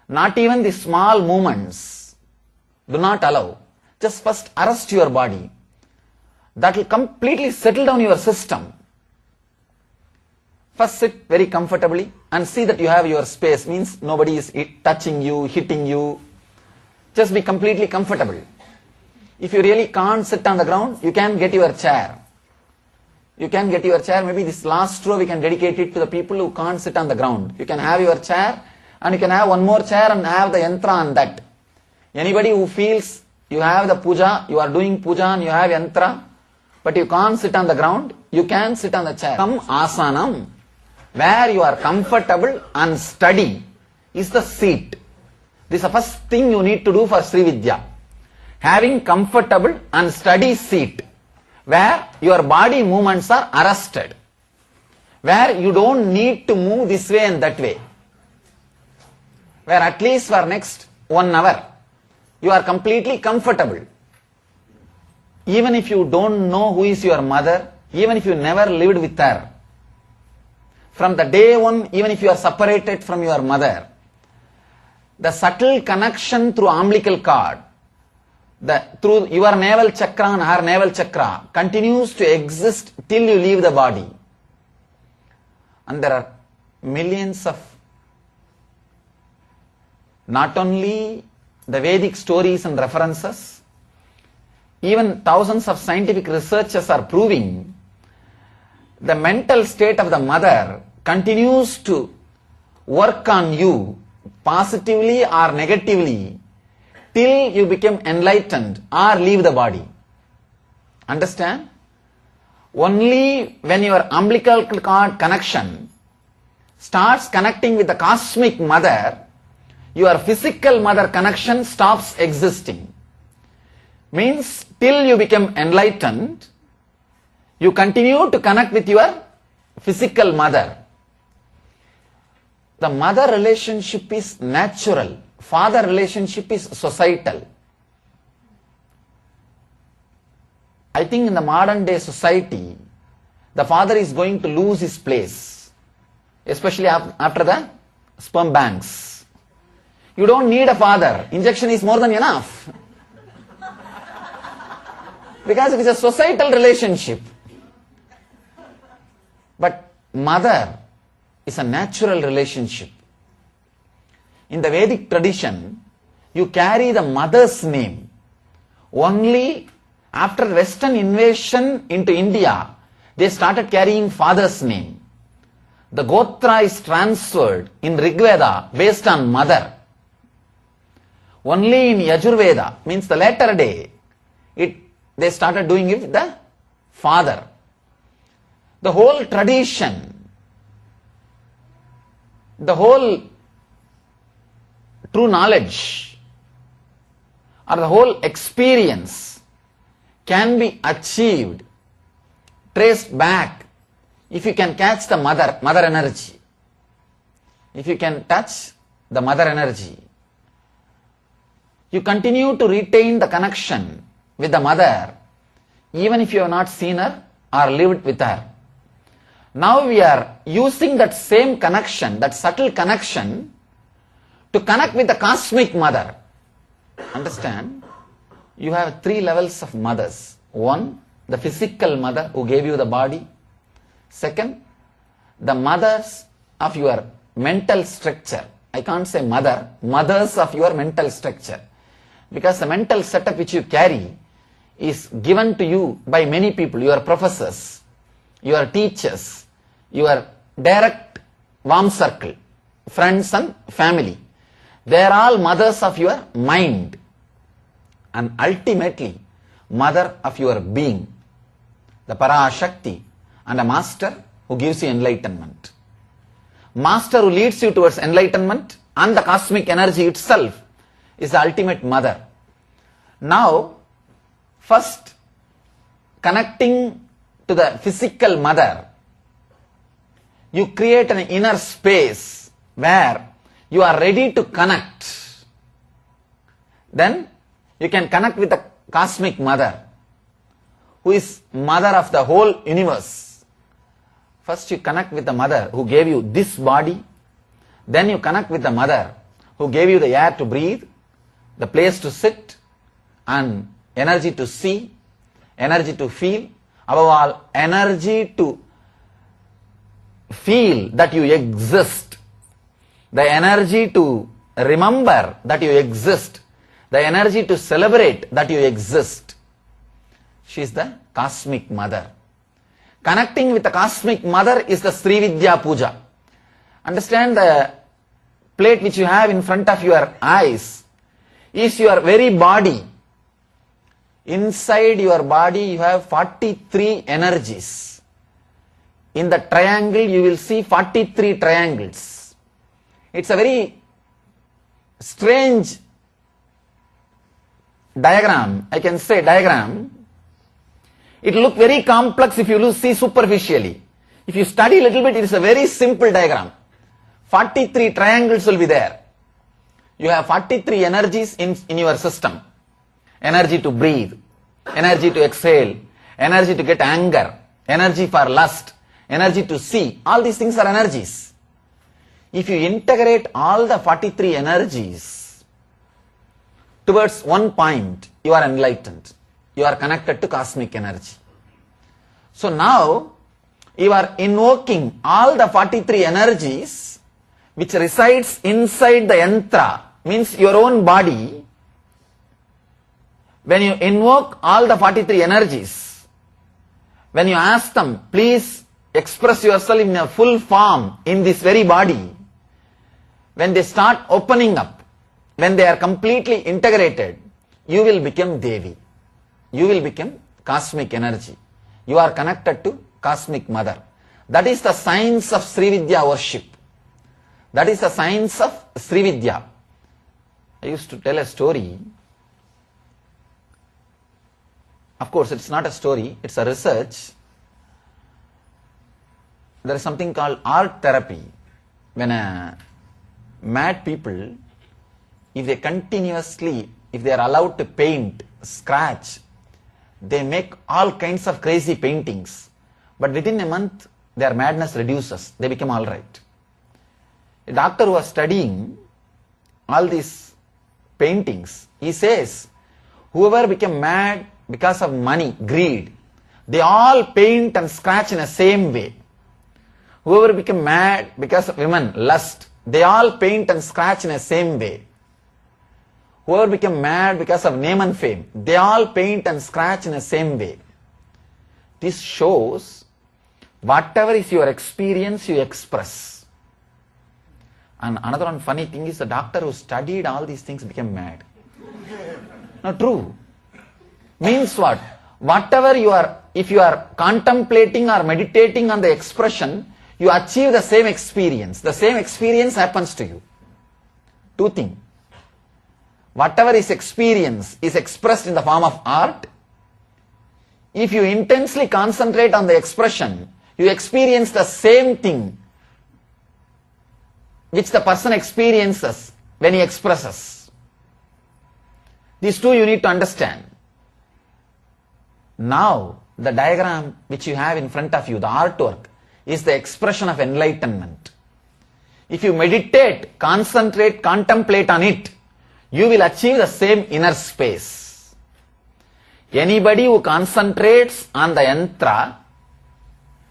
not even the small movements. Do not allow. Just first arrest your body. That will completely settle down your system. First sit very comfortably and see that you have your space. Means nobody is touching you, hitting you. Just be completely comfortable. If you really can't sit on the ground, you can get your chair. You can get your chair. Maybe this last row we can dedicate it to the people who can't sit on the ground. You can have your chair and you can have one more chair and have the yantra on that. Anybody who feels you have the puja, you are doing puja and you have yantra, but you can't sit on the ground, you can sit on the chair. Come asanam, where you are comfortable and steady, is the seat. This is the first thing you need to do for Sri Vidya. Having comfortable and steady seat, where your body movements are arrested, where you don't need to move this way and that way, where at least for next 1 hour, you are completely comfortable. Even if you don't know who is your mother, even if you never lived with her, from the day one, even if you are separated from your mother, the subtle connection through umbilical cord, through your navel chakra and her navel chakra continues to exist till you leave the body. And there are millions of not only the Vedic stories and references, even thousands of scientific researchers are proving the mental state of the mother continues to work on you positively or negatively till you become enlightened or leave the body. Understand? Only when your umbilical cord connection starts connecting with the cosmic mother, your physical mother connection stops existing. Means till you become enlightened, you continue to connect with your physical mother. The mother relationship is natural. Father relationship is societal. I think in the modern day society, the father is going to lose his place, especially after the sperm banks. You don't need a father. Injection is more than enough. Because it is a societal relationship. But mother is a natural relationship. In the Vedic tradition, you carry the mother's name. Only after Western invasion into India, they started carrying father's name. The Gotra is transferred in Rigveda based on mother. Only in Yajurveda, means the later day, they started doing it with the father. The whole tradition, the whole true knowledge or the whole experience can be achieved, traced back, if you can catch the mother energy. If you can touch the mother energy, you continue to retain the connection with the mother, even if you have not seen her or lived with her. Now we are using that same connection, that subtle connection, to connect with the cosmic mother. Understand? You have 3 levels of mothers. 1, the physical mother who gave you the body. 2, the mothers of your mental structure. I can't say mother, mothers of your mental structure. Because the mental setup which you carry is given to you by many people, your professors, your teachers, your direct warm circle, friends and family. They are all mothers of your mind and ultimately mother of your being, the Parashakti, and a master who gives you enlightenment. Master who leads you towards enlightenment and the cosmic energy itself is the ultimate mother. Now, First, connecting to the physical mother, you create an inner space where you are ready to connect. Then you can connect with the cosmic mother, who is mother of the whole universe. First you connect with the mother who gave you this body. Then you connect with the mother who gave you the air to breathe, the place to sit, and energy to see, energy to feel, above all, energy to feel that you exist, the energy to remember that you exist, the energy to celebrate that you exist. She is the cosmic mother. Connecting with the cosmic mother is the Sri Vidya Puja. Understand, the plate which you have in front of your eyes is your very body. Inside your body you have 43 energies. In the triangle you will see 43 triangles. It's a very strange diagram, I can say diagram. It will look very complex if you see superficially. If you study a little bit, it is a very simple diagram. 43 triangles will be there. You have 43 energies in your system. Energy to breathe, energy to exhale, energy to get anger, energy for lust, energy to see. All these things are energies. If you integrate all the 43 energies towards one point, you are enlightened. You are connected to cosmic energy. So now you are invoking all the 43 energies which resides inside the yantra, means your own body. When you invoke all the 43 energies, when you ask them, please express yourself in a full form in this very body, when they start opening up, when they are completely integrated, you will become Devi. You will become cosmic energy. You are connected to cosmic mother. That is the science of Sri Vidya worship. That is the science of Sri Vidya. I used to tell a story. Of course, it's not a story, it's a research. There is something called art therapy. When mad people, if they continuously, if they are allowed to paint, scratch, they make all kinds of crazy paintings. But within a month, their madness reduces. They become all right. A doctor who was studying all these paintings, he says, whoever became mad because of money, greed, they all paint and scratch in the same way. Whoever became mad because of women, lust, they all paint and scratch in the same way. Whoever became mad because of name and fame, they all paint and scratch in the same way. This shows whatever is your experience, you express. And another one funny thing is the doctor who studied all these things became mad. Not true. Means what? Whatever you are, if you are contemplating or meditating on the expression, you achieve the same experience. The same experience happens to you. Two things. Whatever is experience is expressed in the form of art. If you intensely concentrate on the expression, you experience the same thing which the person experiences when he expresses. These two you need to understand. Now, the diagram which you have in front of you, the artwork, is the expression of enlightenment. If you meditate, concentrate, contemplate on it, you will achieve the same inner space. Anybody who concentrates on the yantra,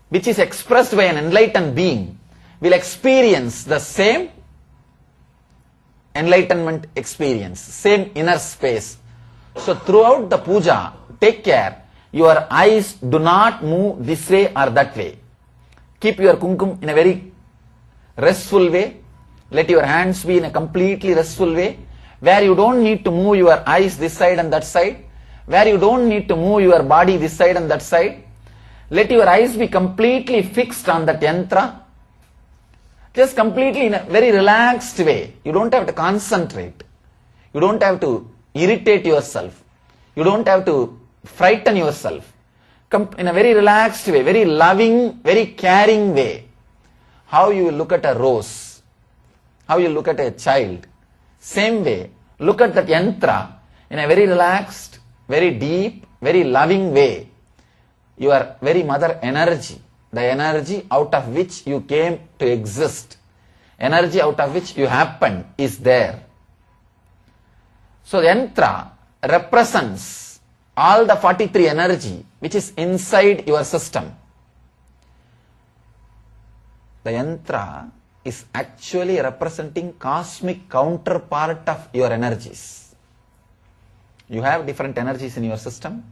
which is expressed by an enlightened being, will experience the same enlightenment experience, same inner space. So throughout the puja, take care, your eyes do not move this way or that way. Keep your kumkum in a very restful way. Let your hands be in a completely restful way, where you don't need to move your eyes this side and that side, where you don't need to move your body this side and that side. Let your eyes be completely fixed on that yantra. Just completely in a very relaxed way. You don't have to concentrate. You don't have to irritate yourself. You don't have to frighten yourself in a very relaxed way, very loving, very caring way. How you will look at a rose, how you look at a child. Same way, look at that yantra in a very relaxed, very deep, very loving way. Your very mother energy, the energy out of which you came to exist, energy out of which you happened, is there. So the yantra represents all the 43 energy which is inside your system. The yantra is actually representing cosmic counterpart of your energies. You have different energies in your system.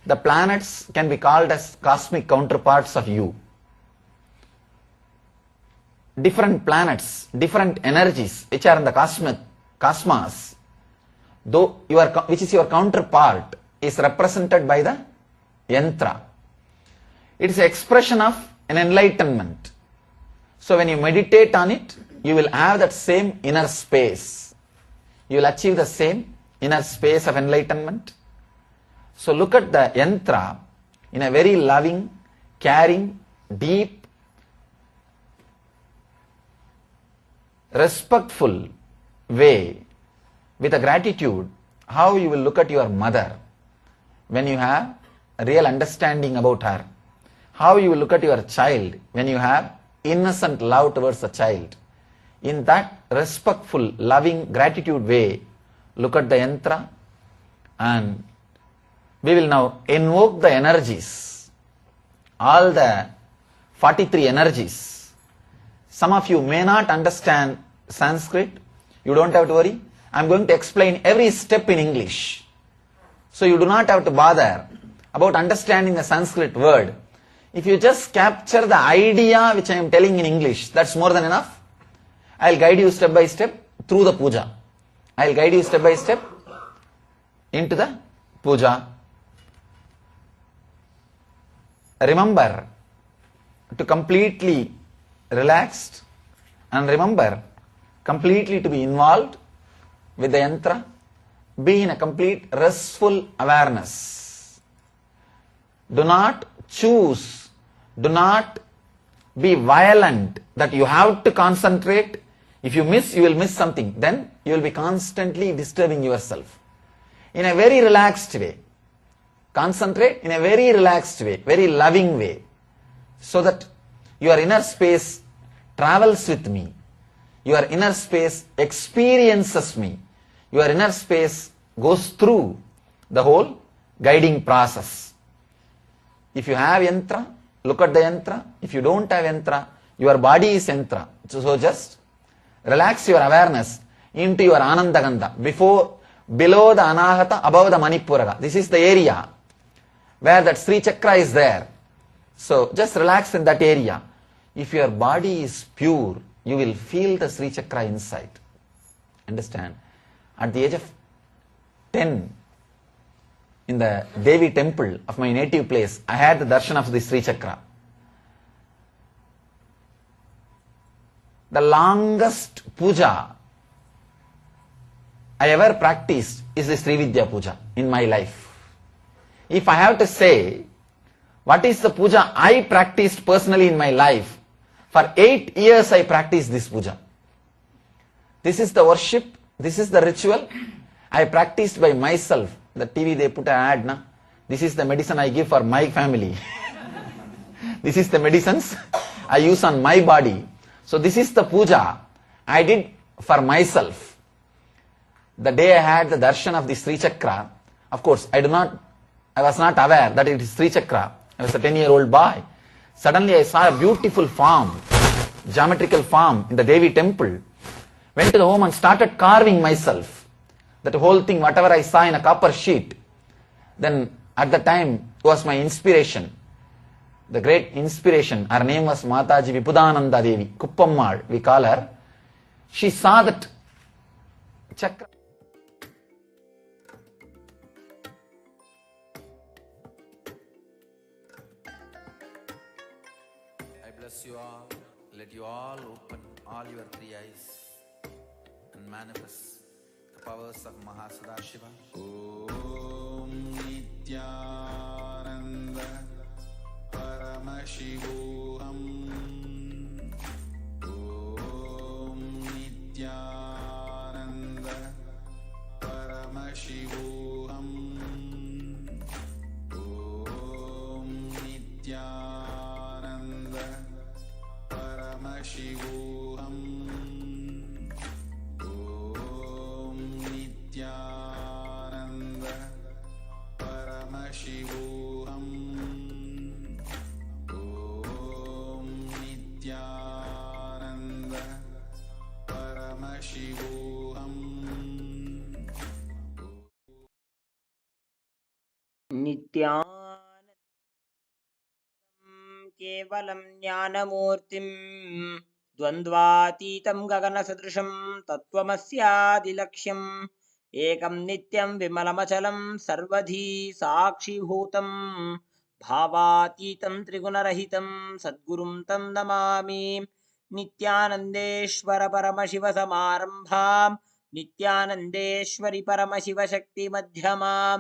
The planets can be called as cosmic counterparts of you. Different planets, different energies which are in the cosmos, which is your counterpart, is represented by the yantra. It is an expression of an enlightenment. So when you meditate on it, you will have that same inner space. You will achieve the same inner space of enlightenment. So look at the yantra in a very loving, caring, deep, respectful way, with a gratitude. How you will look at your mother when you have a real understanding about her. How you will look at your child when you have innocent love towards the child. In that respectful, loving, gratitude way, look at the yantra, and we will now invoke the energies, all the 43 energies. Some of you may not understand Sanskrit. You don't have to worry. I am going to explain every step in English. So you do not have to bother about understanding the Sanskrit word. If you just capture the idea which I am telling in English, that's more than enough. I will guide you step by step through the puja. I will guide you step by step into the puja. Remember to completely relaxed, and remember completely to be involved with the yantra. Be in a complete restful awareness. Do not choose, do not be violent that you have to concentrate. If you miss, you will miss something. Then you will be constantly disturbing yourself. In a very relaxed way. Concentrate in a very relaxed way, very loving way, so that your inner space travels with me. Your inner space experiences me. Your inner space goes through the whole guiding process. If you have yantra, look at the yantra. If you don't have yantra, your body is yantra. So just relax your awareness into your Anandagandha, below the Anahata, above the Manipuraga. This is the area where that Sri Chakra is there. So just relax in that area. If your body is pure, you will feel the Sri Chakra inside. Understand? At the age of 10, in the Devi temple of my native place, I had the darshan of the Sri Chakra. The longest puja I ever practiced is the Sri Vidya puja in my life. If I have to say, what is the puja I practiced personally in my life? For 8 years I practiced this puja. This is the worship, this is the ritual I practiced by myself. The TV they put an ad, na? This is the medicine I give for my family. This is the medicines I use on my body. So this is the puja I did for myself. The day I had the darshan of the Sri Chakra, of course I was not aware that it is Sri Chakra. I was a 10-year-old boy. Suddenly I saw a beautiful form, geometrical form in the Devi temple. Went to the home and started carving myself. That whole thing, whatever I saw in a copper sheet. Then at the time was my inspiration. The great inspiration. Her name was Mataji Vipudananda Devi, Kuppammal, we call her. She saw that chakra. I bless you all. Let you all open all your 3 eyes and manifest the powers of Mahasadashiva. Om नित्यानन्दं केवलं ज्ञानमूर्तिं द्वन्द्वातीतं गगनसदृशं तत्त्वमस्यादिलक्ष्यम् एकं नित्यं विमलमचलं सर्वधी साक्षिभूतं भावातीतं त्रिगुणरहितं सद्गुरुं तं नमामि नित्यानन्देश्वर परमशिवसमारम्भां नित्यानन्देश्वरि परमशिवशक्तिमध्यमां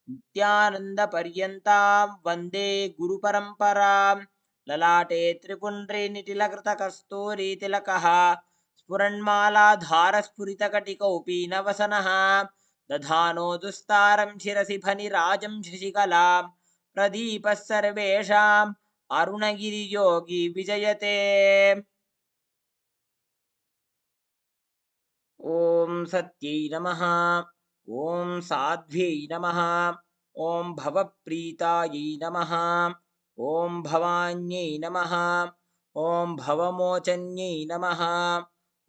नित्यानन्दपर्यन्तां वन्दे गुरुपरम्परां ललाटे त्रिपुण्ड्रे निटिलकृतकस्तूरीतिलकः स्फुरन्मालाधारस्फुरितकटिकौपीनवसनः दधानो दुस्तारं शिरसि फणिराजं शशिकलां प्रदीपः सर्वेषाम् अरुणगिरियोगी विजयते। ॐ सत्यै नमः। ॐ साध्व्यै नमः। ॐ भवप्रीतायै नमः। ॐ भवान्यै नमः। ॐ भवमोचन्यै नमः।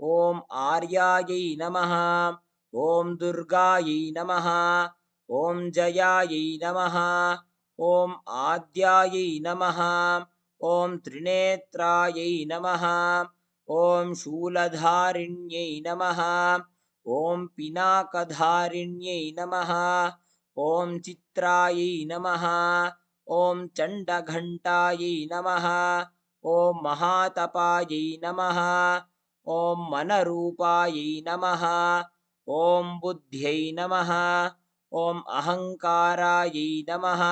ॐ आर्यायै नमः। ॐ दुर्गायै नमः। ॐ जयायै नमः। ॐ आद्यायै नमः। ॐ त्रिनेत्रायै नमः। ॐ शूलधारिण्यै नमः। ॐ पिनाकधारिण्यै नमः। ॐ चित्रायै नमः। ॐ चण्डघण्टायै नमः। ॐ महातपायै नमः। ॐ मनरूपायै नमः। ॐ बुद्ध्यै नमः। ॐ अहङ्कारायै नमः।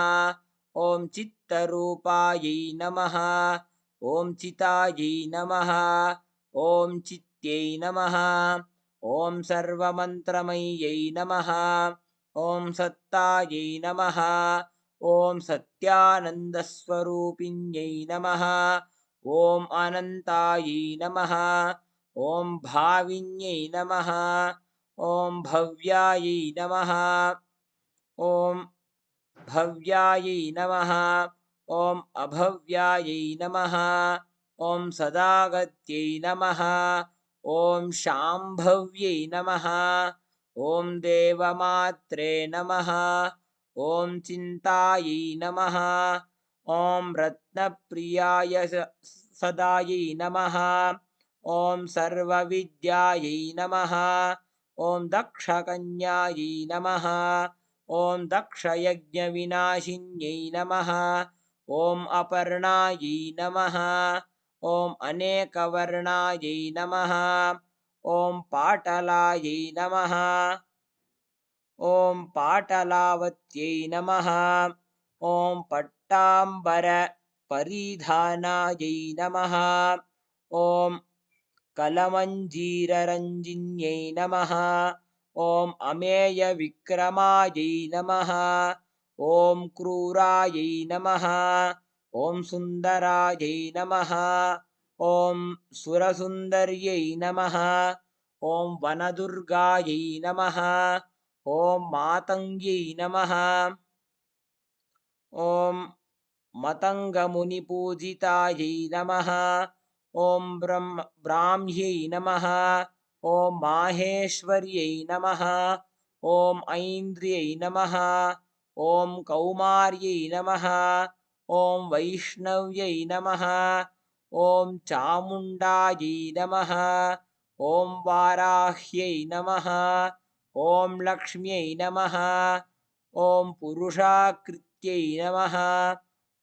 ॐ चित्तरूपायै नमः। ॐ चितायै नमः। ॐ चित्यै नमः। ॐ सर्वमन्त्रमय्यै नमः। ॐ सत्तायै नमः। ॐ सत्यानन्दस्वरूपिण्यै नमः। ॐ अनन्तायै नमः। ॐ भाविन्यै नमः। ॐ भव्यायै नमः। ॐ भव्यायै नमः। ॐ अभव्यायै नमः। ॐ सदागत्यै नमः। ॐ शाम्भव्यै नमः। ॐ देवमात्रे नमः। ॐ चिन्तायै नमः। ॐ रत्नप्रियाय सदायै नमः। ॐ सर्वविद्यायै नमः। ॐ दक्षकन्यायै नमः। ॐ दक्षयज्ञविनाशिन्यै नमः। ॐ अपर्णायै नमः। ॐ अनेकवर्णायै नमः। ॐ पाटलायै नमः। ॐ पाटलावत्यै नमः। ॐ पट्टाम्बरपरिधानायै नमः। ॐ कलमञ्जीररञ्जिन्यै नमः। ॐ अमेयविक्रमायै नमः। ॐ क्रूरायै नमः। ॐ सुन्दरायै नमः। ॐ सुरसुन्दर्यै नमः। ॐ वनदुर्गायै नमः। ॐ मातङ्ग्यै नमः। ॐ मतङ्गमुनिपूजितायै नमः। ॐ ब्राह्म्यै नमः। ॐ माहेश्वर्यै नमः। ॐ ऐन्द्र्यै नमः। ॐ कौमार्यै नमः। ॐ वैष्णव्यै नमः। ॐ चामुण्डायै नमः। ॐ वाराह्यै नमः। ॐ लक्ष्म्यै नमः। ॐ पुरुषाकृत्यै नमः।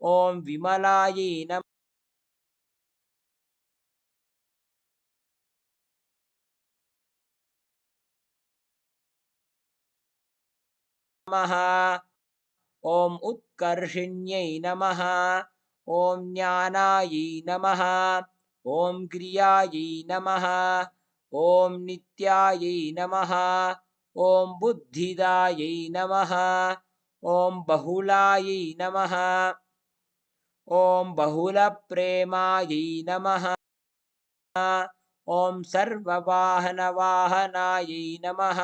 ॐ विमलायै नमः। ॐ उत्कर्षिण्यै नमः। ॐ ज्ञानायै नमः। ॐ क्रियायै नमः। ॐ नित्यायै नमः। ॐ बुद्धिदायै नमः। ॐ बहुलायै नमः। ॐ बहुलप्रेमायै नमः। ॐ सर्ववाहनवाहनायै नमः।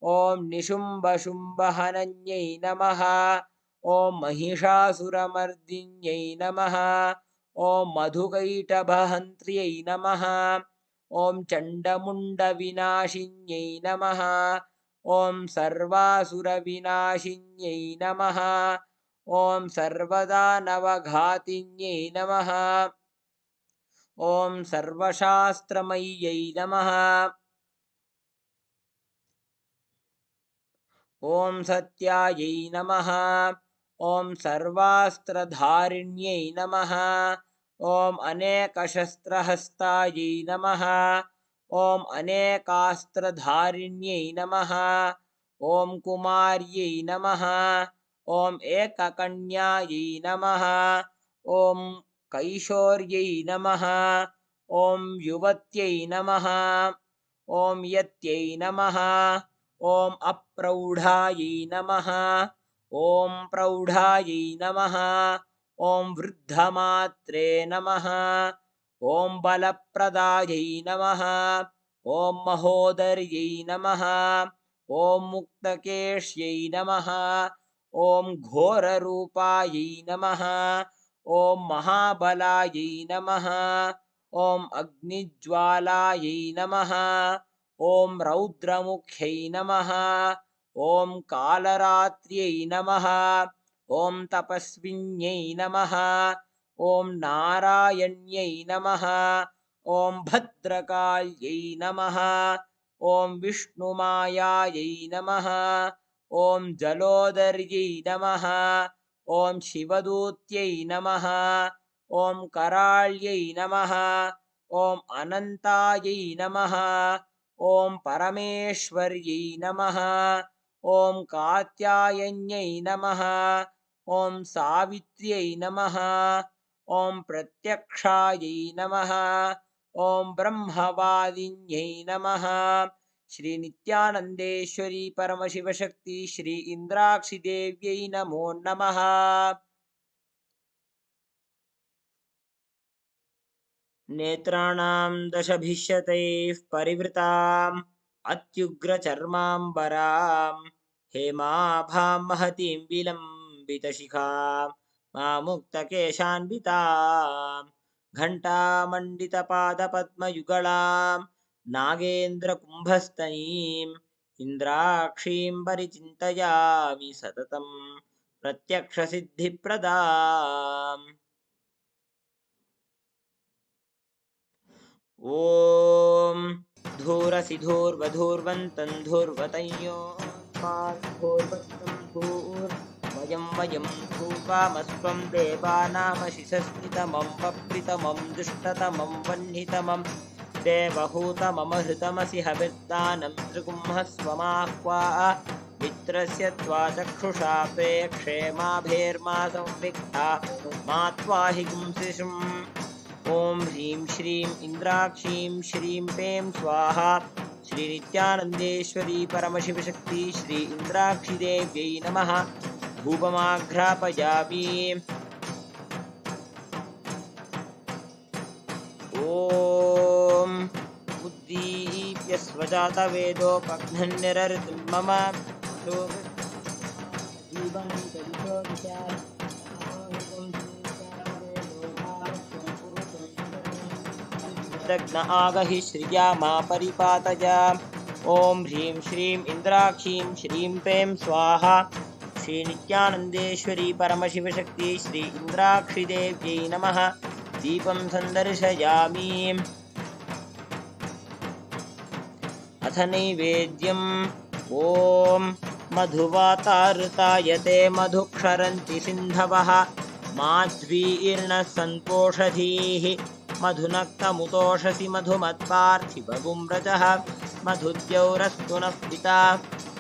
ॐ निशुम्भशुम्भहनन्यै नमः। ॐ महिषासुरमर्दिन्यै नमः। ॐ मधुकैटभहन्त्र्यै नमः। ॐ चण्डमुण्डविनाशिन्यै नमः। ॐ सर्वासुरविनाशिन्यै नमः ॐ सर्वदानवघातिन्यै नमः ॐ सर्वशास्त्रमय्यै नमः ॐ सत्यायै नमः ॐ सर्वास्त्रधारिण्यै नमः ॐ अनेकशस्त्रहस्तायै नमः ॐ अनेकास्त्रधारिण्यै नमः ॐ कुमार्यै नमः ॐ एककन्यायै नमः ॐ कैशोर्यै नमः ॐ युवत्यै नमः ॐ यत्यै नमः ॐ अप्रौढायै नमः ॐ प्रौढायै नमः ॐ वृद्धमात्रे नमः ॐ बलप्रदायै नमः ॐ महोदर्यै नमः ॐ मुक्तकेश्यै नमः ॐ घोररूपायै नमः ॐ महाबलायै नमः ॐ अग्निज्वालायै नमः ॐ रौद्रमुख्यै नमः ॐ कालरात्र्यै नमः ॐ तपस्विन्यै नमः ॐ नारायण्यै नमः ॐ भद्रकाल्यै नमः ॐ विष्णुमायायै नमः ॐ जलोदर्यै नमः ॐ शिवदूत्यै नमः ॐ कराळ्यै नमः ॐ अनन्तायै नमः ॐ परमेश्वर्यै नमः ॐ कात्यायन्यै नमः ॐ सावित्र्यै नमः ॐ प्रत्यक्षायै नमः ॐ ब्रह्मवादिन्यै नमः श्री नित्यानन्देश्वरी परमशिवशक्ति श्री इन्द्राक्षिदेव्यै नमो नमः। नेत्राणां दशभिष्यतैः परिवृताम् अत्युग्रचर्माम्बरां हेमाभां महतीं विलम्बितशिखां मामुक्तकेशान्वितां घण्टामण्डितपादपद्मयुगलां नागेन्द्रकुम्भस्तनीम् इन्द्राक्षीं परिचिन्तयामि सततं प्रत्यक्षसिद्धिप्रदाम्। ॐ धूरसि धूर्वधूर्वन्तं धूर्वतञ्योर्वत्तं धूर्वयं वयं धूपामस्त्वं देवानामशिषस्मितमं पप्रितमं दुष्टतमं वह्नितमं देवहूतममहृतमसि हविर्दानं त्रिगुंहस्वमाह्वा मित्रस्य त्वा चक्षुषा प्रेक्षे माभेर्मा संविक्ता मा त्वाहि गुंसिषुम्। ॐ ह्रीं श्रीं इन्द्राक्षीं श्रीं पें स्वाहा श्री नित्यानन्देश्वरी परमशिवशक्ति श्री इन्द्राक्षिदेव्यै नमः। धूपमाघ्रापयामि। ॐ उद्दीप्य स्वजातवेदोपघ्नन्निरऋतुं मम दग्न आगहि श्रिया मा परिपातय। ॐ ह्रीं श्रीं इन्द्राक्षीं श्रीं पें स्वाहा श्री नित्यानन्देश्वरी परमशिवशक्ति श्री इन्द्राक्षिदेव्यै नमः। दीपं सन्दर्शयामि। अथ नैवेद्यम् ॐ मधुवाताऋतायते मधुक्षरन्ति सिन्धवः माध्वीर्नः सन्तोषधीः मधुनक्तमुतोषसि मधुमत्पार्थिवगुम्रजः मधुद्यौरस्तु नः पिता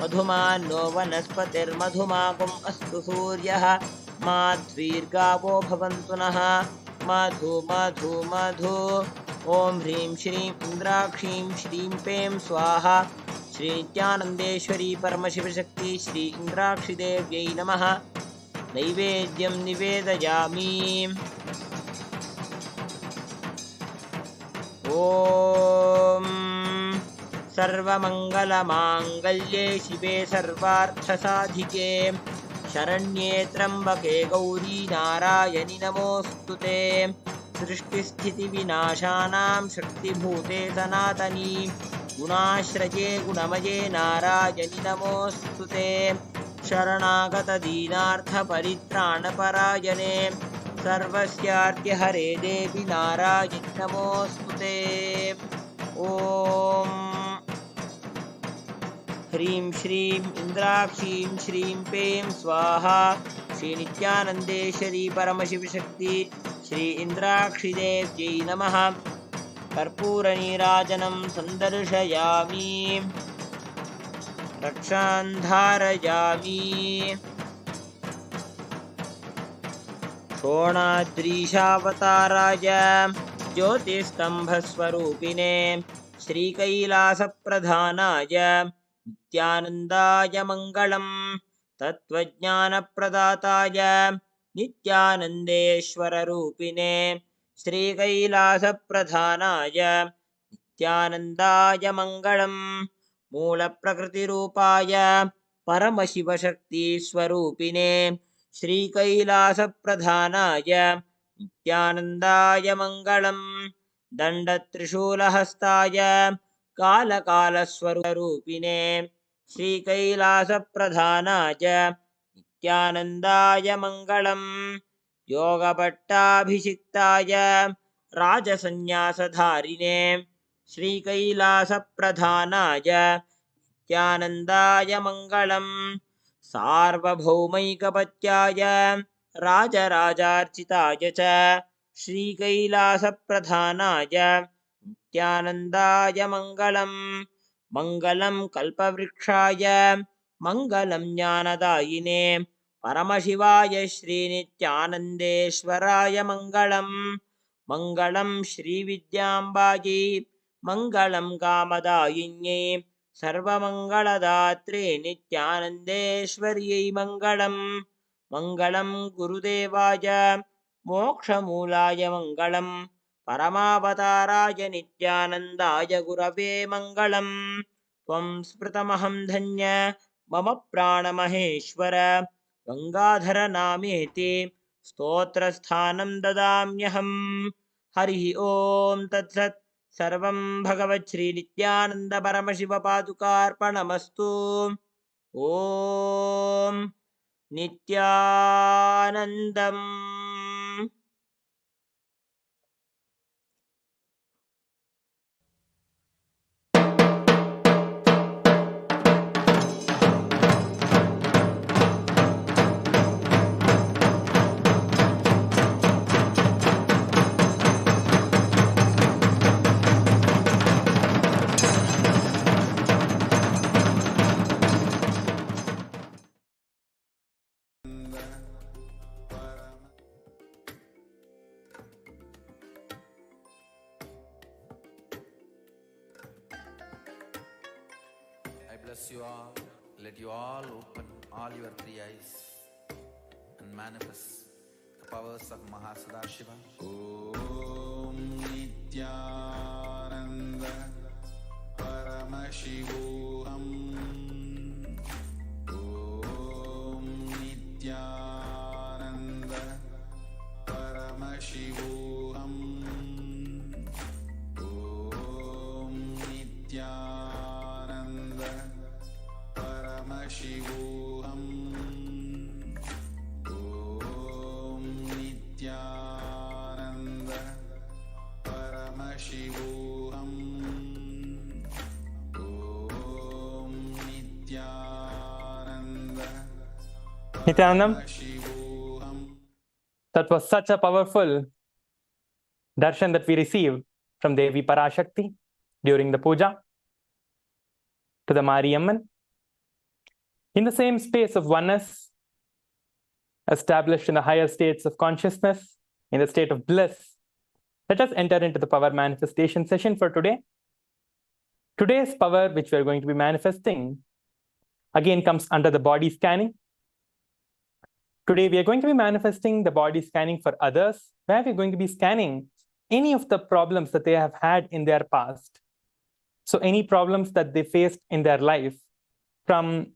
मधुमान्नो वनस्पतिर्मधुमाकुम् अस्तु सूर्यः माध्वीर्गावो भवन्तु नः मधु मधु मधु। ॐ ह्रीं श्रीं इन्द्राक्षीं श्रीं पें स्वाहा श्री नित्यानन्देश्वरी परमशिवशक्ति श्री इन्द्राक्षिदेव्यै नमः। नैवेद्यं निवेदयामि। ॐ सर्वमङ्गलमाङ्गल्ये शिवे सर्वार्थसाधिके शरण्ये त्र्यम्बके गौरी नारायणि नमोऽस्तुते। सृष्टिस्थितिविनाशानां शक्तिभूते सनातनी गुणाश्रये गुणमये नारायणि नमोऽस्तु ते शरणागतदीनार्थपरित्राणपरायणे सर्वस्यार्त्यहरे देवि नारायणि नमोऽस्तु ते ॐ ह्रीं श्रीं इन्द्राक्षीं श्रीं पें स्वाहा श्री नित्यानन्देश्वरी परमशिवशक्ति श्री इन्द्राक्षिदेव्यै नमः कर्पूरनीराजनं सन्दर्शयामि रक्षां धारयामि शोणाद्रीशावताराय ज्योतिस्तम्भस्वरूपिणे श्रीकैलासप्रधानाय नित्यानन्दाय मङ्गलम् तत्त्वज्ञानप्रदाताय नित्यानन्देश्वररूपिणे श्रीकैलासप्रधानाय नित्यानन्दाय मङ्गलम् मूलप्रकृतिरूपाय परमशिवशक्तिस्वरूपिणे श्रीकैलासप्रधानाय नित्यानन्दाय मङ्गलम् दण्डत्रिशूलहस्ताय कालकालस्वरूपिणे श्रीकैलासप्रधानाय नित्यानन्दाय मङ्गलम् योगपट्टाभिषिक्ताय राजसन्न्यासधारिणे श्रीकैलासप्रधानाय नित्यानन्दाय मङ्गलम् सार्वभौमैकपत्याय राजराजार्चिताय च श्रीकैलासप्रधानाय नित्यानन्दाय मङ्गलम् मङ्गलं कल्पवृक्षाय मङ्गलं ज्ञानदायिने परमशिवाय श्रीनित्यानन्देश्वराय मङ्गलम् मङ्गलं श्रीविद्याम्बायै मङ्गलं कामदायिन्यै सर्वमङ्गलदात्रे नित्यानन्देश्वर्यै मङ्गलम् मङ्गलं गुरुदेवाय मोक्षमूलाय मङ्गलम् परमावताराय नित्यानन्दाय गुरवे मङ्गलम् त्वं स्मृतमहं धन्य मम प्राणमहेश्वर गङ्गाधर नामेति स्तोत्रस्थानं ददाम्यहम् हरिः ॐ तत्सत् सर्वं भगवत् श्री नित्यानन्द परमशिवपादुकार्पणमस्तु ॐ नित्यानन्दम् I bless you all. Let you all open all your three eyes and manifest the powers of Mahasadashiva. Om Nithyananda Paramashivoham. Om Nithyananda Paramashivoham. Om Nithyananda Paramashivoham. Om Nithyananda Paramashivoham. Om Nithyananda Nithyanandam, Paramashivoham. that was such a powerful darshan that we received from Devi Parashakti during the puja to the Mariamman. In the same space of oneness, established in the higher states of consciousness, in the state of bliss, let us enter into the power manifestation session for today. Today's power, which we are going to be manifesting, again comes under the body scanning. Today, we are going to be manifesting the body scanning for others, where we're going to be scanning any of the problems that they have had in their past. So any problems that they faced in their life from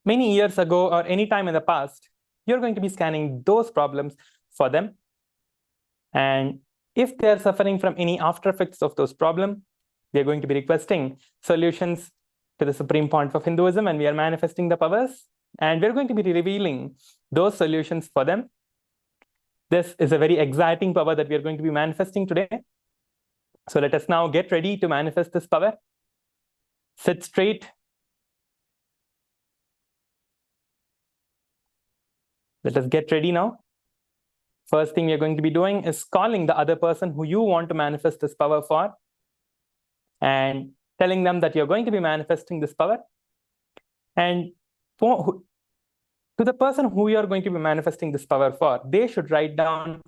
many years ago or any time in the past, you're going to be scanning those problems for them. And if they're suffering from any after effects of those problems, we are going to be requesting solutions to the supreme point of Hinduism, and we are manifesting the powers, and we're going to be revealing those solutions for them. This is a very exciting power that we are going to be manifesting today. So let us now get ready to manifest this power. Sit straight. Let us get ready now. First thing you're going to be doing is calling the other person who you want to manifest this power for, and telling them that you're going to be manifesting this power. And to the person who you're going to be manifesting this power for, they should write down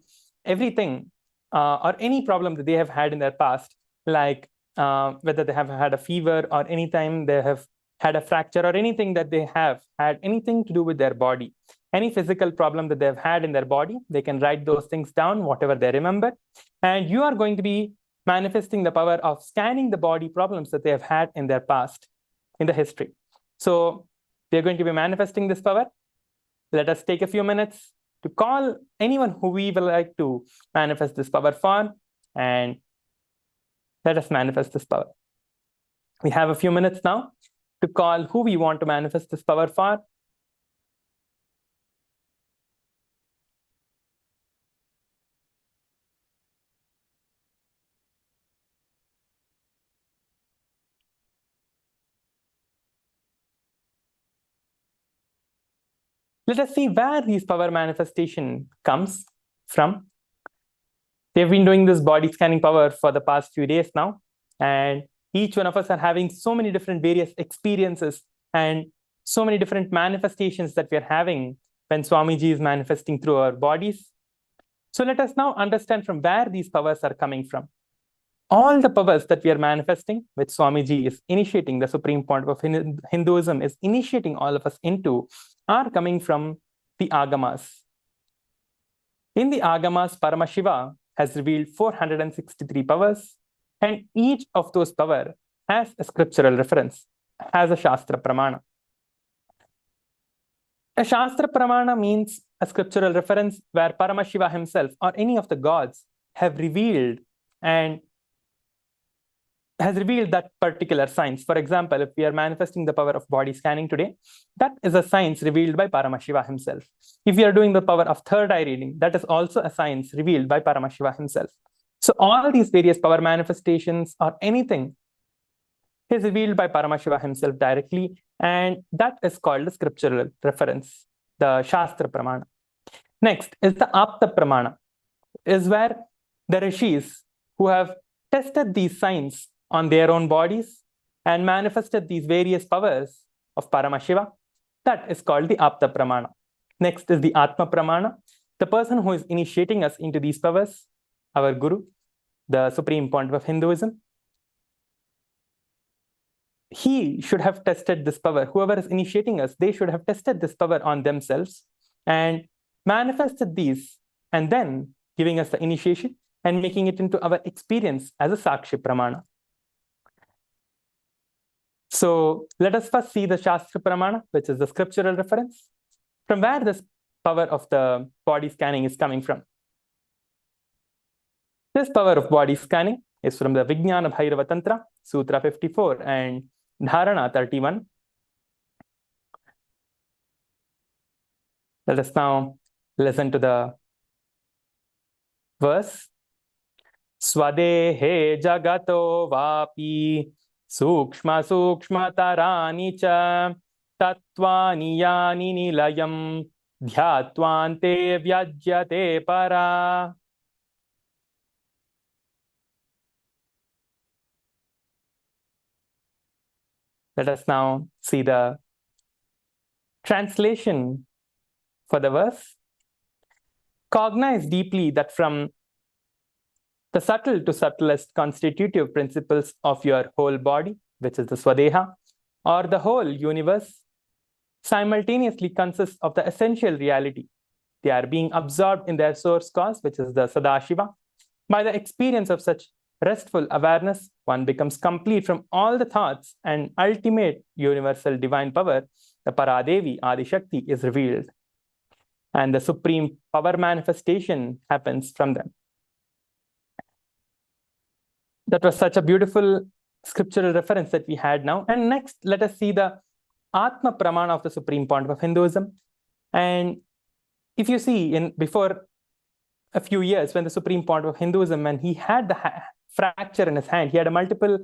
everything or any problem that they have had in their past, like whether they have had a fever or anytime they have had a fracture or anything that they have had anything to do with their body. Any physical problem that they've had in their body, they can write those things down, whatever they remember. And you are going to be manifesting the power of scanning the body problems that they have had in their past, in the history. So we're going to be manifesting this power. Let us take a few minutes to call anyone who we would like to manifest this power for, and let us manifest this power. We have a few minutes now to call who we want to manifest this power for. Let us see where this power manifestation comes from. They've been doing this body scanning power for the past few days now, and each one of us are having so many different various experiences and so many different manifestations that we are having when Swamiji is manifesting through our bodies. So let us now understand from where these powers are coming from. All the powers that we are manifesting, which Swamiji is initiating, the supreme point of Hinduism is initiating all of us into, are coming from the Agamas. In the Agamas, Paramashiva has revealed 463 powers, and each of those powers has a scriptural reference, has a Shastra Pramana. A Shastra Pramana means a scriptural reference where Paramashiva himself or any of the gods have revealed and has revealed that particular science. For example, if we are manifesting the power of body scanning today, that is a science revealed by Paramashiva himself. If we are doing the power of third eye reading, that is also a science revealed by Paramashiva himself. So all these various power manifestations or anything is revealed by Paramashiva himself directly, and that is called the scriptural reference, the Shastra Pramana. Next is the Apta Pramana, is where the rishis who have tested these signs on their own bodies and manifested these various powers of Paramashiva, that is called the Apta Pramana. Next is the Atma Pramana, the person who is initiating us into these powers, our Guru, the supreme point of Hinduism. He should have tested this power. Whoever is initiating us, they should have tested this power on themselves and manifested these, and then giving us the initiation and making it into our experience as a Sakshi Pramana. So let us first see the Shastra Pramana, which is the scriptural reference, from where this power of the body scanning is coming from. This power of body scanning is from the Vijnana Bhairava Tantra, Sutra 54 and Dharana 31. Let us now listen to the verse. Swadehe jagato vapi sukshma sukshma tarani cha tattvani yani nilayam dhyatvante vyajyate para. Let us now see the translation for the verse. Cognize deeply that from the subtle to subtlest constitutive principles of your whole body, which is the Swadeha, or the whole universe, simultaneously consists of the essential reality. They are being absorbed in their source cause, which is the Sadashiva. By the experience of such restful awareness, one becomes complete from all the thoughts, and ultimate universal divine power, the Paradevi Adishakti, is revealed. And the supreme power manifestation happens from them. That was such a beautiful scriptural reference that we had now. And next, let us see the Atma Pramana of the Supreme Pontiff of Hinduism. And if you see, before a few years, when the Supreme Pontiff of Hinduism, when he had the fracture in his hand, he had a multiple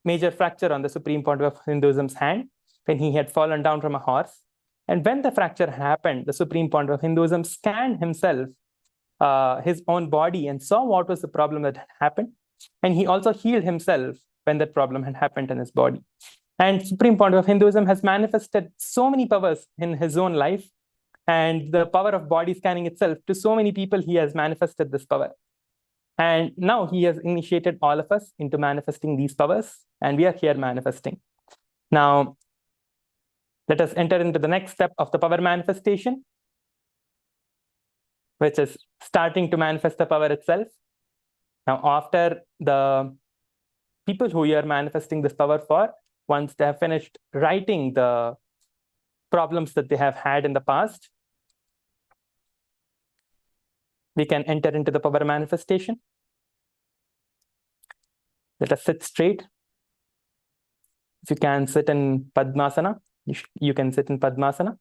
major fracture on the Supreme Pontiff of Hinduism's hand when he had fallen down from a horse. And when the fracture happened, the Supreme Pontiff of Hinduism scanned himself, his own body, and saw what was the problem that had happened. And he also healed himself when that problem had happened in his body. And Supreme Pontiff of Hinduism has manifested so many powers in his own life, and the power of body scanning itself, to so many people, he has manifested this power. And now he has initiated all of us into manifesting these powers, and we are here manifesting. Now, let us enter into the next step of the power manifestation, which is starting to manifest the power itself. Now, after the people who you are manifesting this power for, once they have finished writing the problems that they have had in the past, we can enter into the power manifestation. Let us sit straight. If you can sit in Padmasana, you can sit in Padmasana.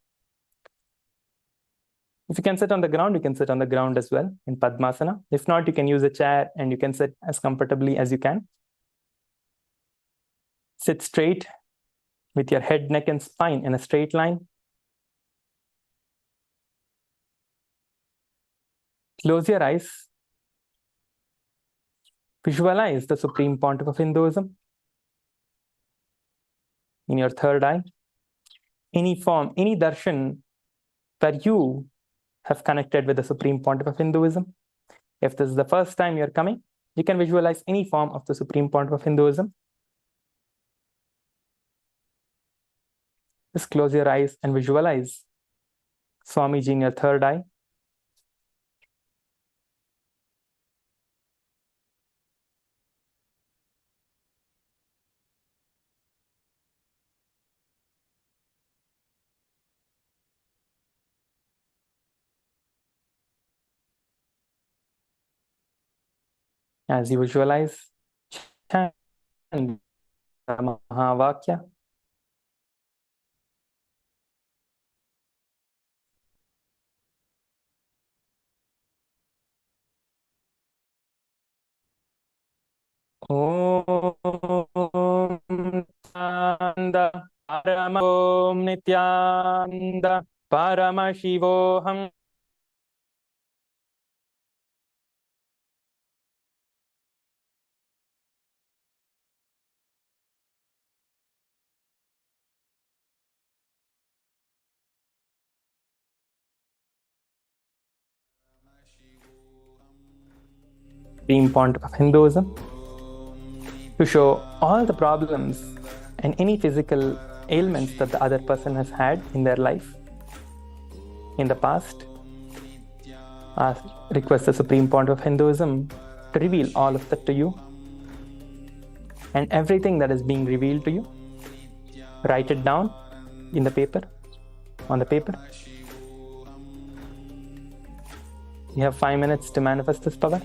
If you can sit on the ground, you can sit on the ground as well in Padmasana. If not, you can use a chair and you can sit as comfortably as you can. Sit straight with your head, neck, and spine in a straight line. Close your eyes. Visualize the Supreme Pontiff of Hinduism in your third eye. Any form, any darshan where you have connected with the Supreme Pontiff of Hinduism. If this is the first time you're coming, you can visualize any form of the Supreme Pontiff of Hinduism. Just close your eyes and visualize Swamiji in your third eye. As you visualize, chant the Mahavakya. Om Nithyananda Om Nithyananda Paramashivoham. Supreme Pontiff of Hinduism, to show all the problems and any physical ailments that the other person has had in their life in the past. Request the Supreme Pontiff of Hinduism to reveal all of that to you. And everything that is being revealed to you, write it down in the paper, on the paper. You have 5 minutes to manifest this power.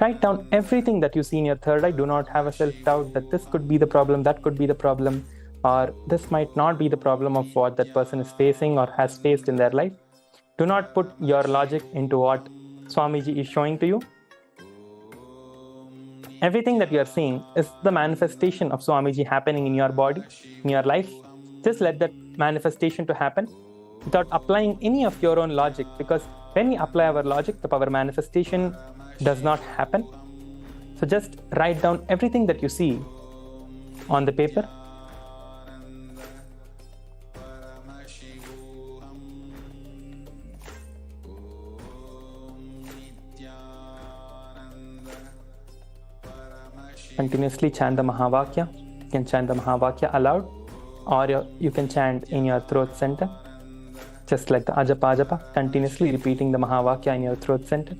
Write down everything that you see in your third eye. Do not have a self-doubt that this could be the problem, that could be the problem, or this might not be the problem of what that person is facing or has faced in their life. Do not put your logic into what Swamiji is showing to you. Everything that you are seeing is the manifestation of Swamiji happening in your body, in your life. Just let that manifestation to happen without applying any of your own logic, because when we apply our logic, the power manifestation does not happen. So just write down everything that you see on the paper. Continuously chant the Mahavakya. You can chant the Mahavakya aloud, or you can chant in your throat center, just like the Ajapa Ajapa, continuously repeating the Mahavakya in your throat center.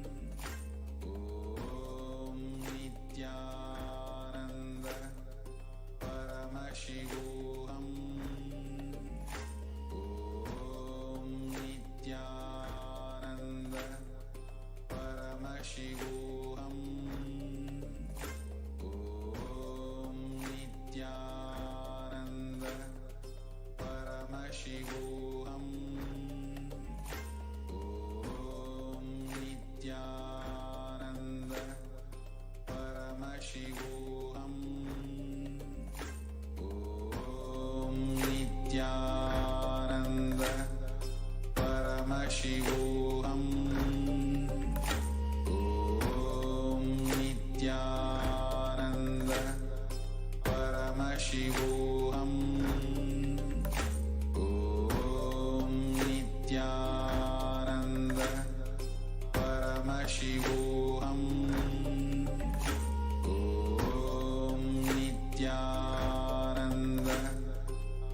Paramashivoham. Om Nithyananda. Paramashivoham. Om Nithyananda. Paramashivoham. Om Nithyananda.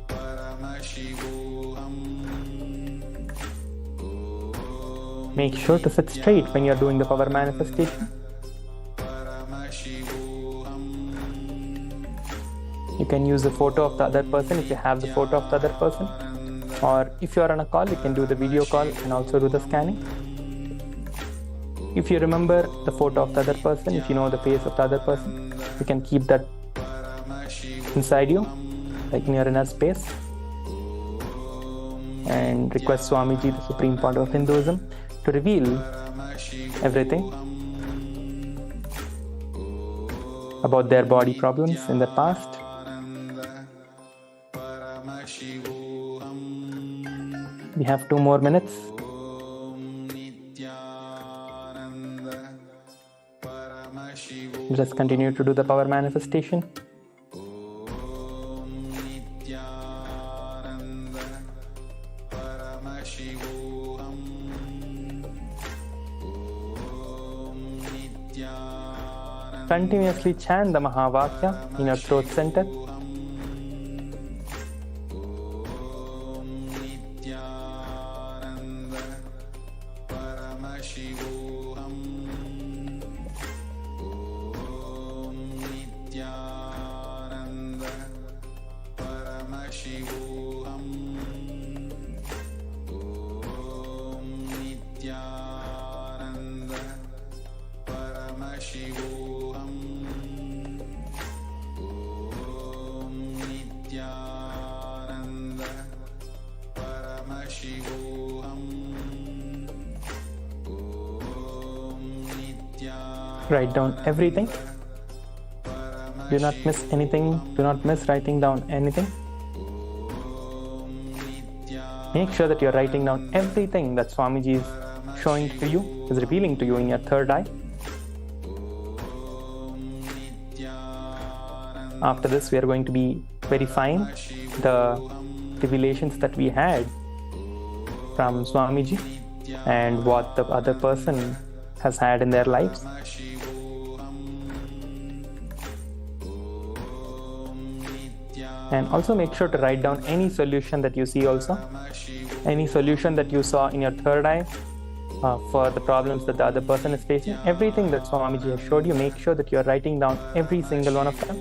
Paramashivoham. Make sure to sit straight when you're doing the power manifestation. You can use the photo of the other person if you have the photo of the other person. Or if you're on a call, you can do the video call and also do the scanning. If you remember the photo of the other person, if you know the face of the other person, you can keep that inside you, like in your inner space. And request Swamiji, the Supreme Founder of Hinduism, to reveal everything about their body problems in the past. We have 2 more minutes. Just continue to do the power manifestation. Continuously chant the Mahavakya in your throat center. Write down everything. Do not miss anything. Do not miss writing down anything. Make sure that you're writing down everything that Swamiji is showing to you, is revealing to you in your third eye. After this, we are going to be verifying the revelations that we had from Swamiji and what the other person has had in their lives. And also make sure to write down any solution that you see also. Any solution that you saw in your third eye for the problems that the other person is facing. Everything that Swamiji has showed you, make sure that you're writing down every single one of them.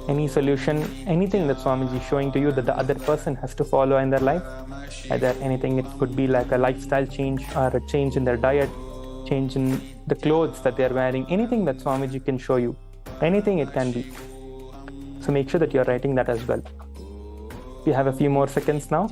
Any solution, anything that Swamiji is showing to you that the other person has to follow in their life. Either anything, it could be like a lifestyle change or a change in their diet, change in the clothes that they're wearing, anything that Swamiji can show you. Anything it can be. So make sure that you're writing that as well. We have a few more seconds now.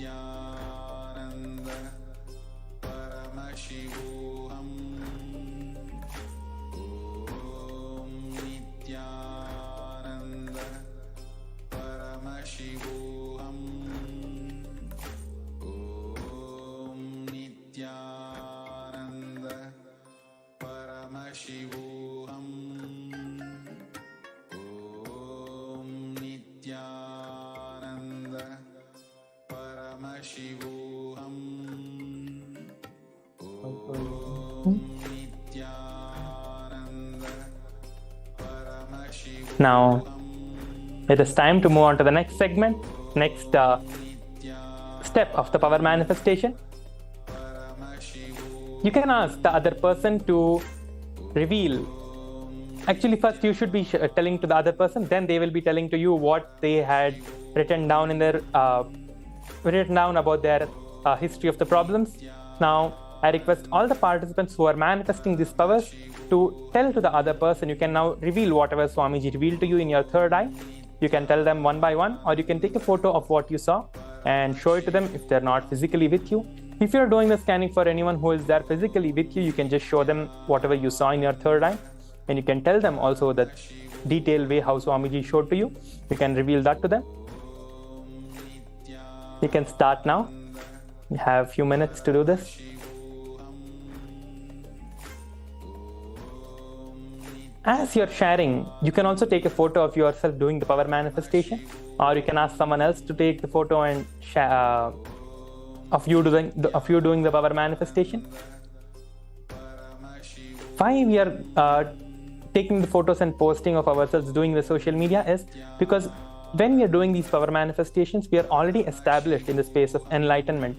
Now, it is time to move on to the next segment, next step of the power manifestation. You can ask the other person to reveal. Actually, first you should be telling to the other person, then they will be telling to you what they had written down in their written down about their history of the problems. Now, I request all the participants who are manifesting these powers to tell to the other person. You can now reveal whatever Swamiji revealed to you in your third eye. You can tell them one by one, or you can take a photo of what you saw and show it to them if they're not physically with you. If you're doing the scanning for anyone who is there physically with you, you can just show them whatever you saw in your third eye. And you can tell them also the detailed way how Swamiji showed to you. You can reveal that to them. You can start now. You have a few minutes to do this. As you're sharing, you can also take a photo of yourself doing the power manifestation, or you can ask someone else to take the photo and share of you doing the power manifestation. Why we are taking the photos and posting of ourselves doing the social media is because when we are doing these power manifestations, we are already established in the space of enlightenment,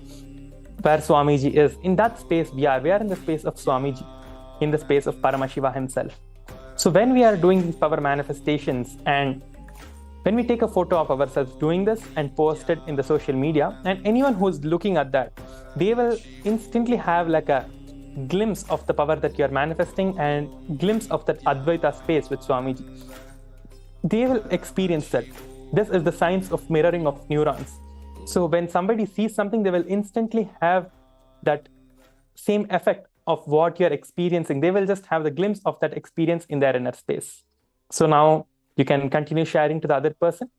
where Swamiji is. In that space, we are in the space of Swamiji, in the space of Paramashiva himself. So when we are doing these power manifestations, and when we take a photo of ourselves doing this and post it in the social media, and anyone who's looking at that, they will instantly have like a glimpse of the power that you're manifesting and glimpse of that Advaita space with Swamiji. They will experience that. This is the science of mirroring of neurons. So when somebody sees something, they will instantly have that same effect of what you're experiencing. They will just have the glimpse of that experience in their inner space. So now you can continue sharing to the other person.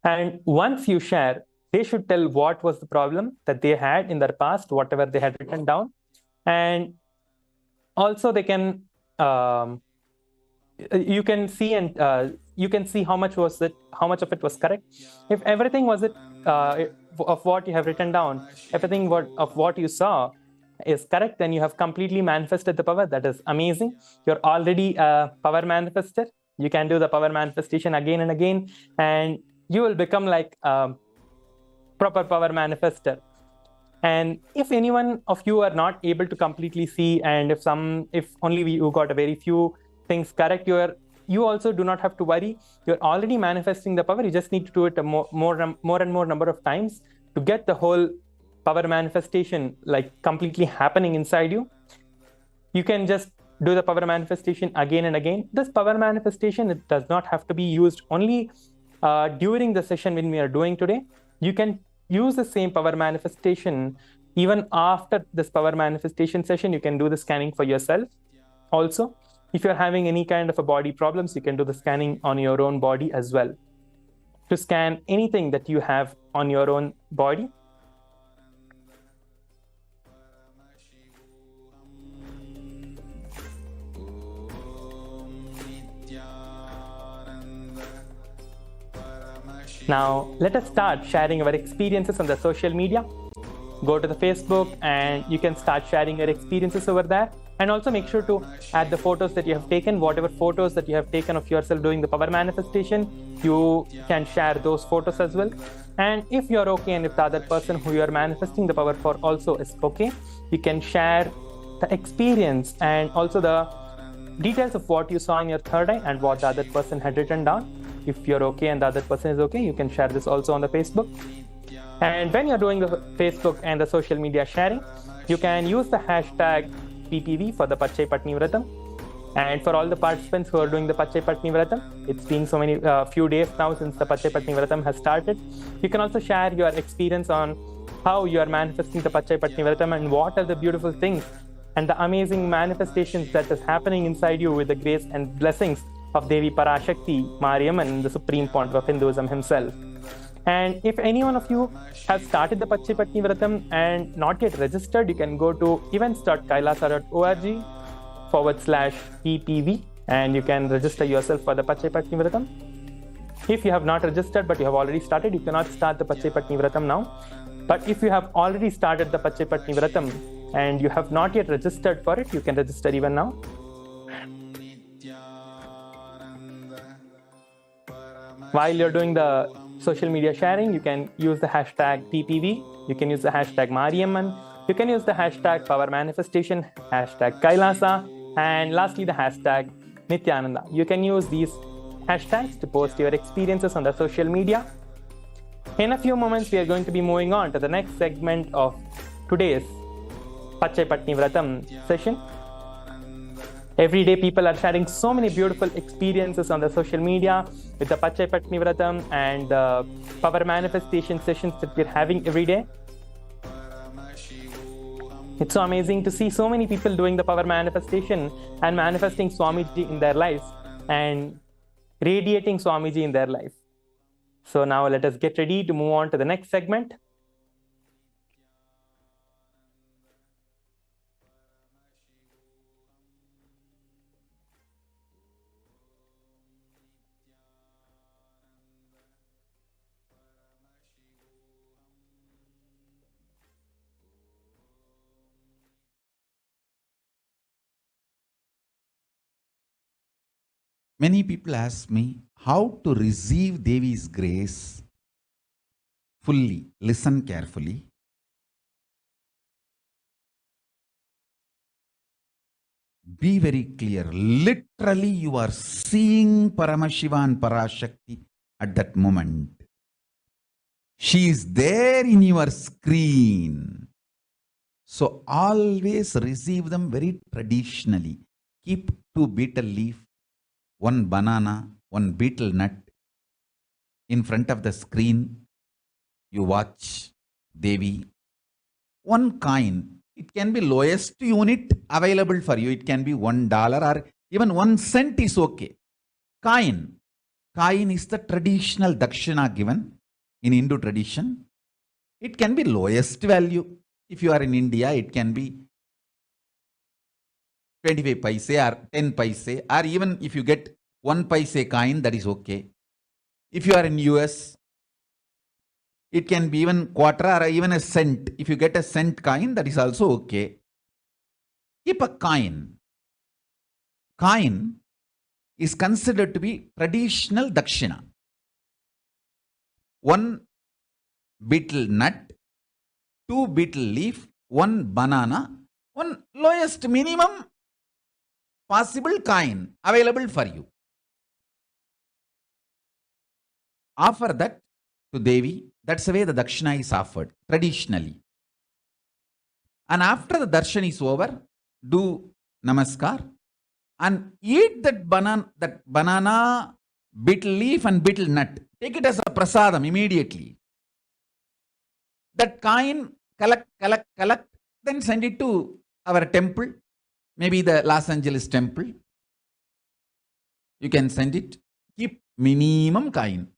And once you share, they should tell what was the problem that they had in their past, whatever they had written down. And also they can, you can see and you can see how much of it was correct. If everything was it of what you have written down, everything of what you saw is correct, then you have completely manifested the power. That is amazing. You're already a power manifester. You can do the power manifestation again and again, and you will become like a proper power manifester. And if anyone of you are not able to completely see, and if only you got a very few things correct, you also do not have to worry. You're already manifesting the power. You just need to do it a more and more number of times to get the whole power manifestation like completely happening inside you. You can just do the power manifestation again and again. This power manifestation, it does not have to be used only during the session when we are doing today. You can use the same power manifestation even after this power manifestation session. You can do the scanning for yourself. Also, if you're having any kind of a body problems, you can do the scanning on your own body as well, to scan anything that you have on your own body. Now, let us start sharing our experiences on the social media. Go to the Facebook and you can start sharing your experiences over there. And also make sure to add the photos that you have taken. Whatever photos that you have taken of yourself doing the power manifestation, you can share those photos as well. And if you're okay, and if the other person who you are manifesting the power for also is okay, you can share the experience and also the details of what you saw in your third eye and what the other person had written down. If you're okay and the other person is okay, you can share this also on the Facebook. And when you're doing the Facebook and the social media sharing, you can use the hashtag PPV for the Pacchai Pattini Vratham. And for all the participants who are doing the Pacchai Pattini Vratham, it's been so many few days now since the Pacchai Pattini Vratham has started. You can also share your experience on how you are manifesting the Pacchai Pattini Vratham and what are the beautiful things and the amazing manifestations that is happening inside you with the grace and blessings of Devi Parashakti, Mariamman, the Supreme Pontiff of Hinduism himself. And if any one of you have started the Pacchai Pattini Vratham and not yet registered, you can go to events.kailasa.org/PPV and you can register yourself for the Pacchai Pattini Vratham. If you have not registered but you have already started, you cannot start the Pacchai Pattini Vratham now. But if you have already started the Pacchai Pattini Vratham and you have not yet registered for it, you can register even now. While you're doing the social media sharing, you can use the hashtag PPV, you can use the hashtag Mariamman, you can use the hashtag Power Manifestation, hashtag KAILASA, and lastly the hashtag Nithyananda. You can use these hashtags to post your experiences on the social media. In a few moments, we are going to be moving on to the next segment of today's Pacchai Pattini Vratham session. Every day, people are sharing so many beautiful experiences on the social media with the Pacchai Pattini Vratham and the power manifestation sessions that we're having every day. It's so amazing to see so many people doing the power manifestation and manifesting Swamiji in their lives and radiating Swamiji in their life. So now let us get ready to move on to the next segment. Many people ask me how to receive Devi's grace fully. Listen carefully. Be very clear. Literally, you are seeing Paramashiva and Parashakti at that moment. She is there in your screen. So always receive them very traditionally. Keep 2 betel leaf, 1 banana, 1 betel nut in front of the screen. You watch Devi. 1 coin. It can be lowest unit available for you. It can be $1 or even 1 cent is okay. Coin. Coin is the traditional dakshina given in Hindu tradition. It can be lowest value. If you are in India, it can be 25 paise or 10 paise, or even if you get 1 paise coin, that is okay. If you are in US, it can be even quarter or even a cent. If you get a cent coin, that is also okay. Keep a coin. Coin is considered to be traditional dakshina. 1 betel nut, 2 betel leaf, 1 banana, 1 lowest minimum possible coin available for you. Offer that to Devi. That's the way the dakshina is offered traditionally. And after the darshan is over, do namaskar and eat that banana, betel leaf and betel nut. Take it as a prasadam immediately. That coin, collect, then send it to our temple, maybe the Los Angeles temple. You can send it. Keep minimum coin.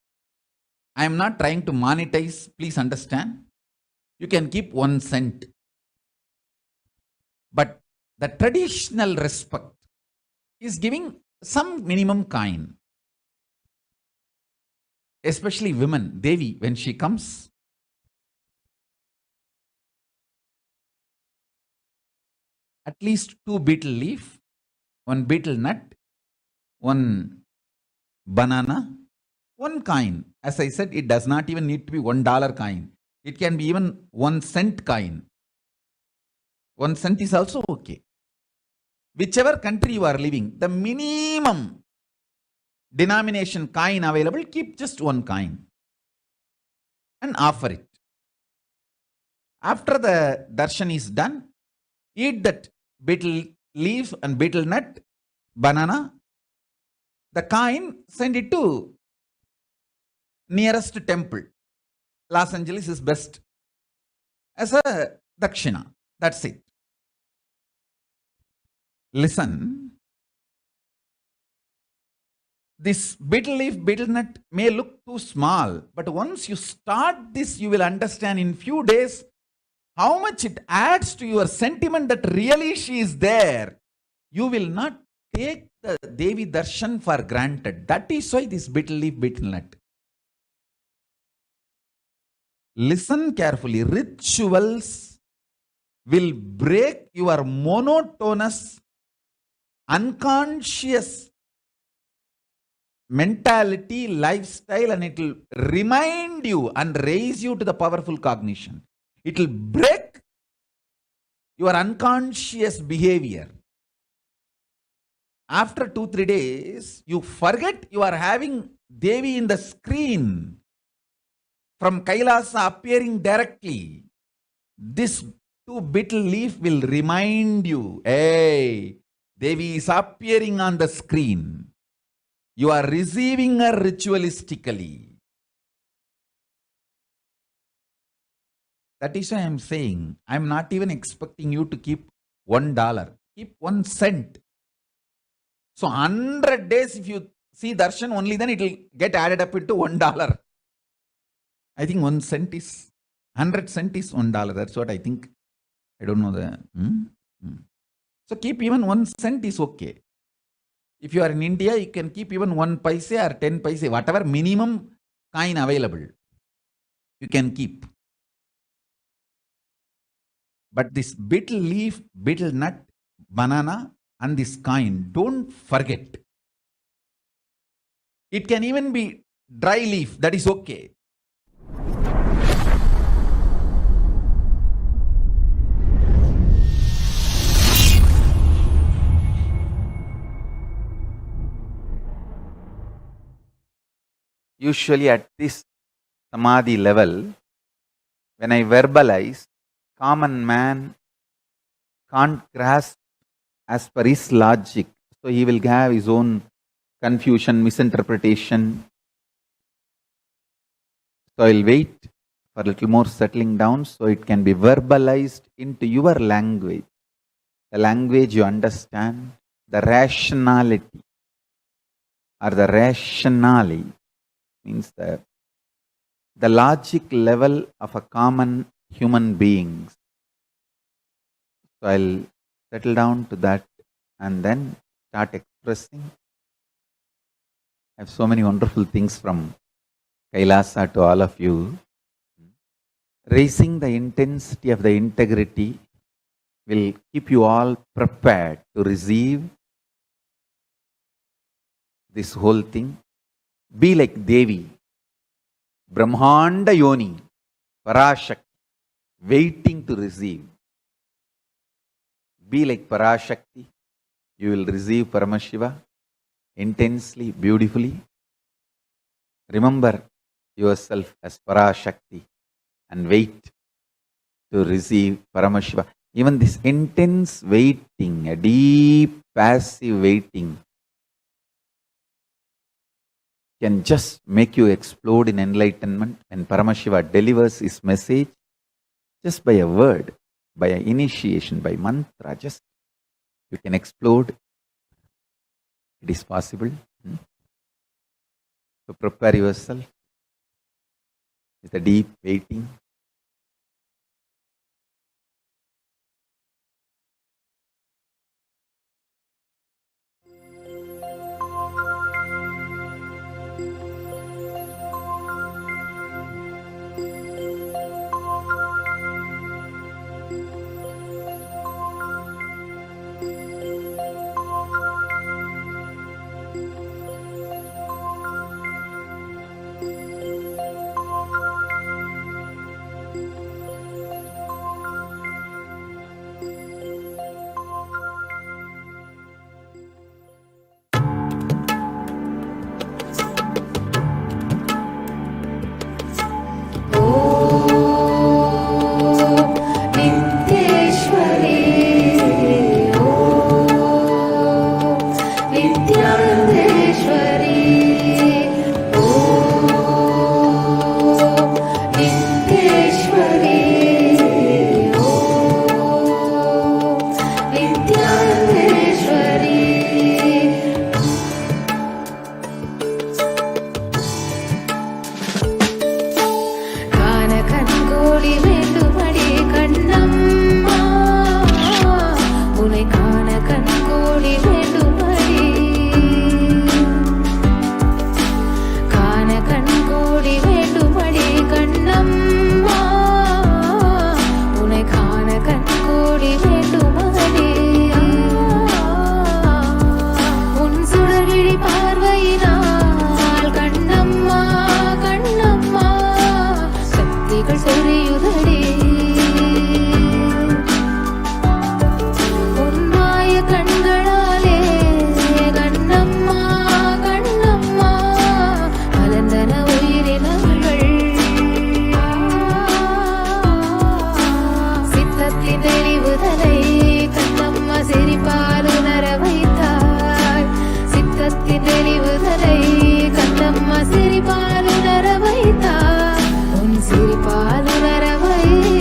I am not trying to monetize, please understand. You can keep 1 cent. But the traditional respect is giving some minimum coin. Especially women, Devi, when she comes, at least 2 betel leaf, 1 betel nut, 1 banana, 1 coin. As I said, it does not even need to be $1 coin. It can be even 1 cent coin. 1 cent is also okay. Whichever country you are living, the minimum denomination coin available, keep just 1 coin and offer it. After the darshan is done, eat that betel leaf and betel nut, banana. The coin, send it to nearest temple. Los Angeles is best as a dakshina. That's it. Listen. This betel leaf, betel nut may look too small, but once you start this, you will understand in few days how much it adds to your sentiment that really she is there. You will not take the Devi darshan for granted. That is why this betel leaf, betel nut. Listen carefully. Rituals will break your monotonous, unconscious mentality, lifestyle, and it will remind you and raise you to the powerful cognition. It will break your unconscious behavior. After 2-3 days, you forget you are having Devi in the screen from KAILASA appearing directly. This 2 betel leaf will remind you, hey, Devi is appearing on the screen. You are receiving her ritualistically. That is why I am saying, I am not even expecting you to keep $1. Keep 1 cent. So 100 days, if you see darshan, only then it will get added up into $1. I think 1 cent is, 100 cent is $1. That's what I think. I don't know the. So keep even 1 cent is okay. If you are in India, you can keep even 1 paise or 10 paise, whatever minimum coin available, you can keep. But this betel leaf, betel nut, banana, and this coin, don't forget. It can even be dry leaf, that is okay. Usually at this samadhi level, when I verbalize, common man can't grasp as per his logic. So he will have his own confusion, misinterpretation. So I'll wait for a little more settling down so it can be verbalized into your language. The language you understand, the rationality or the rationale means the logic level of a common human being. So I'll settle down to that and then start expressing. I have so many wonderful things from KAILASA to all of you. Raising the intensity of the integrity will keep you all prepared to receive this whole thing. Be like Devi, Brahmanda Yoni, Parashakti, waiting to receive. Be like Parashakti, you will receive Paramashiva intensely, beautifully. Remember yourself as Parashakti and wait to receive Paramashiva. Even this intense waiting, a deep passive waiting, can just make you explode in enlightenment. When Paramashiva delivers his message, just by a word, by an initiation, by mantra, just you can explode. It is possible. So prepare yourself with a deep waiting. சிரிப்பாலுணர வைத்தாய் உன் சிரிப்பாலுணர வை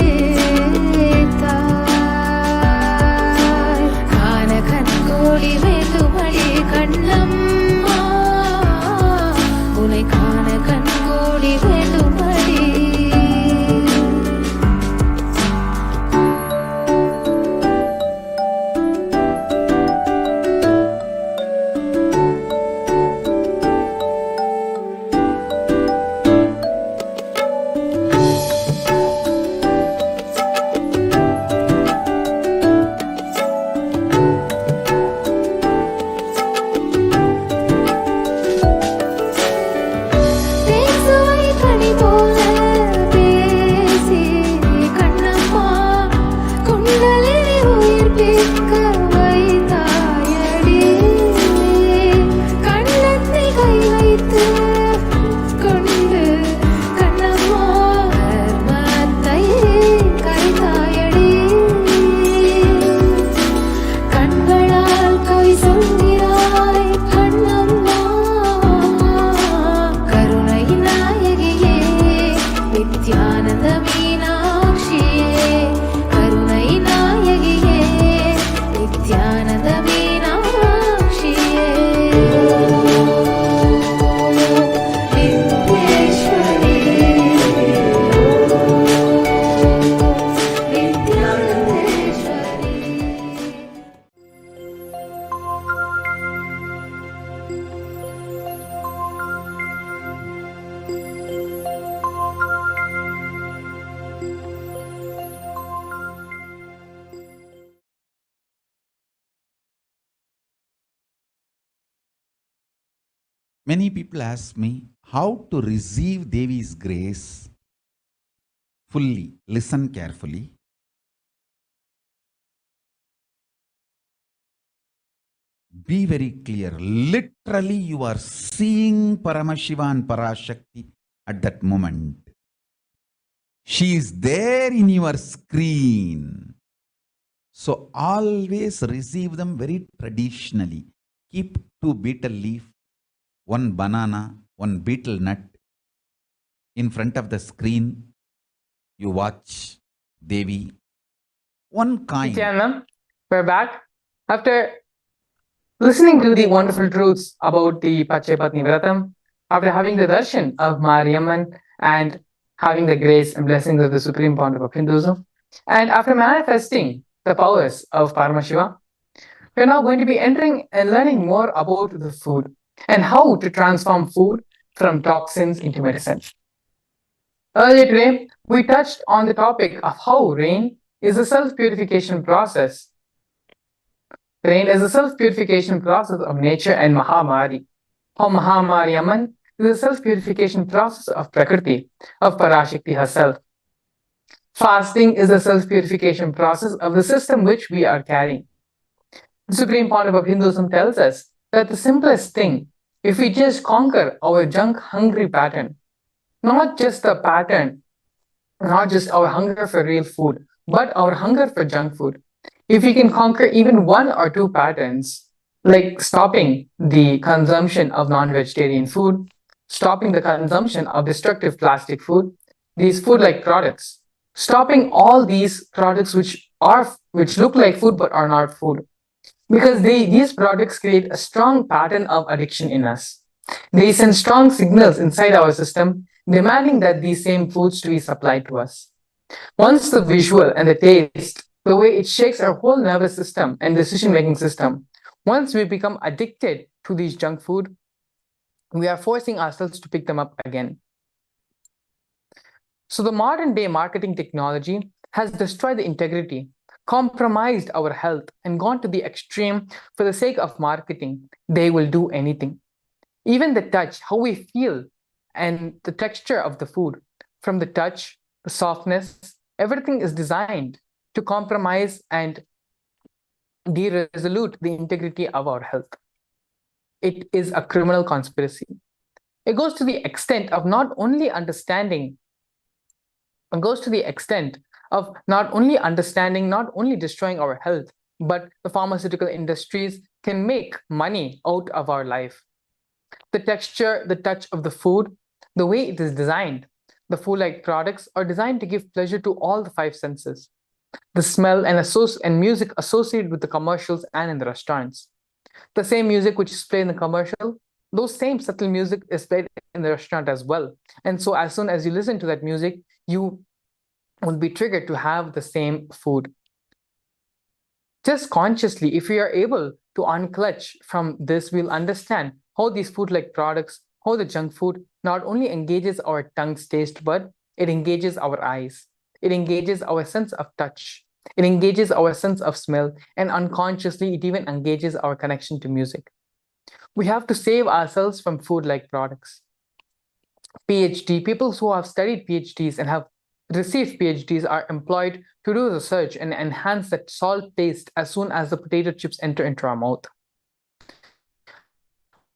Many people ask me how to receive Devi's grace fully. Listen carefully. Be very clear. Literally, you are seeing Paramashiva and Parashakti at that moment. She is there in your screen. So always receive them very traditionally. Keep 2 betel leaf, 1 banana, 1 betel nut in front of the screen. You watch Devi. 1 coin. Nithyananda, we're back. After listening to the wonderful truths about the Pacchai Pattini Vratham, after having the darshan of Mariamman and having the grace and blessings of the supreme founder of Hinduism, and after manifesting the powers of Paramashiva, we're now going to be entering and learning more about the food and how to transform food from toxins into medicine. Earlier today, we touched on the topic of how rain is a self-purification process. Rain is a self-purification process of nature and Mahamari. How Mahamari Amman is a self-purification process of Prakriti, of Parashakti herself. Fasting is a self-purification process of the system which we are carrying. The Supreme Founder of Hinduism tells us that the simplest thing, if we just conquer our junk-hungry pattern, not just the pattern, not just our hunger for real food, but our hunger for junk food. If we can conquer even 1 or 2 patterns, like stopping the consumption of non-vegetarian food, stopping the consumption of destructive plastic food, these food-like products, stopping all these products which look like food but are not food, because these products create a strong pattern of addiction in us. They send strong signals inside our system, demanding that these same foods to be supplied to us. Once the visual and the taste, the way it shakes our whole nervous system and decision-making system, once we become addicted to these junk food, we are forcing ourselves to pick them up again. So the modern day marketing technology has destroyed the integrity, compromised our health, and gone to the extreme for the sake of marketing. They will do anything. Even the touch, how we feel, and the texture of the food, from the touch, the softness, everything is designed to compromise and de-resolute the integrity of our health. It is a criminal conspiracy. It goes to the extent of not only understanding, not only destroying our health, but the pharmaceutical industries can make money out of our life. The texture, the touch of the food, the way it is designed, the food-like products are designed to give pleasure to all the 5 senses. The smell and music associated with the commercials and in the restaurants. The same music which is played in the commercial, those same subtle music is played in the restaurant as well. And so as soon as you listen to that music, you will be triggered to have the same food. Just consciously, if we are able to unclutch from this, we'll understand how these food-like products, how the junk food not only engages our tongue's taste bud, it engages our eyes. It engages our sense of touch. It engages our sense of smell, and unconsciously, it even engages our connection to music. We have to save ourselves from food-like products. PhD, people who have studied PhDs and have received PhDs are employed to do research and enhance that salt taste as soon as the potato chips enter into our mouth.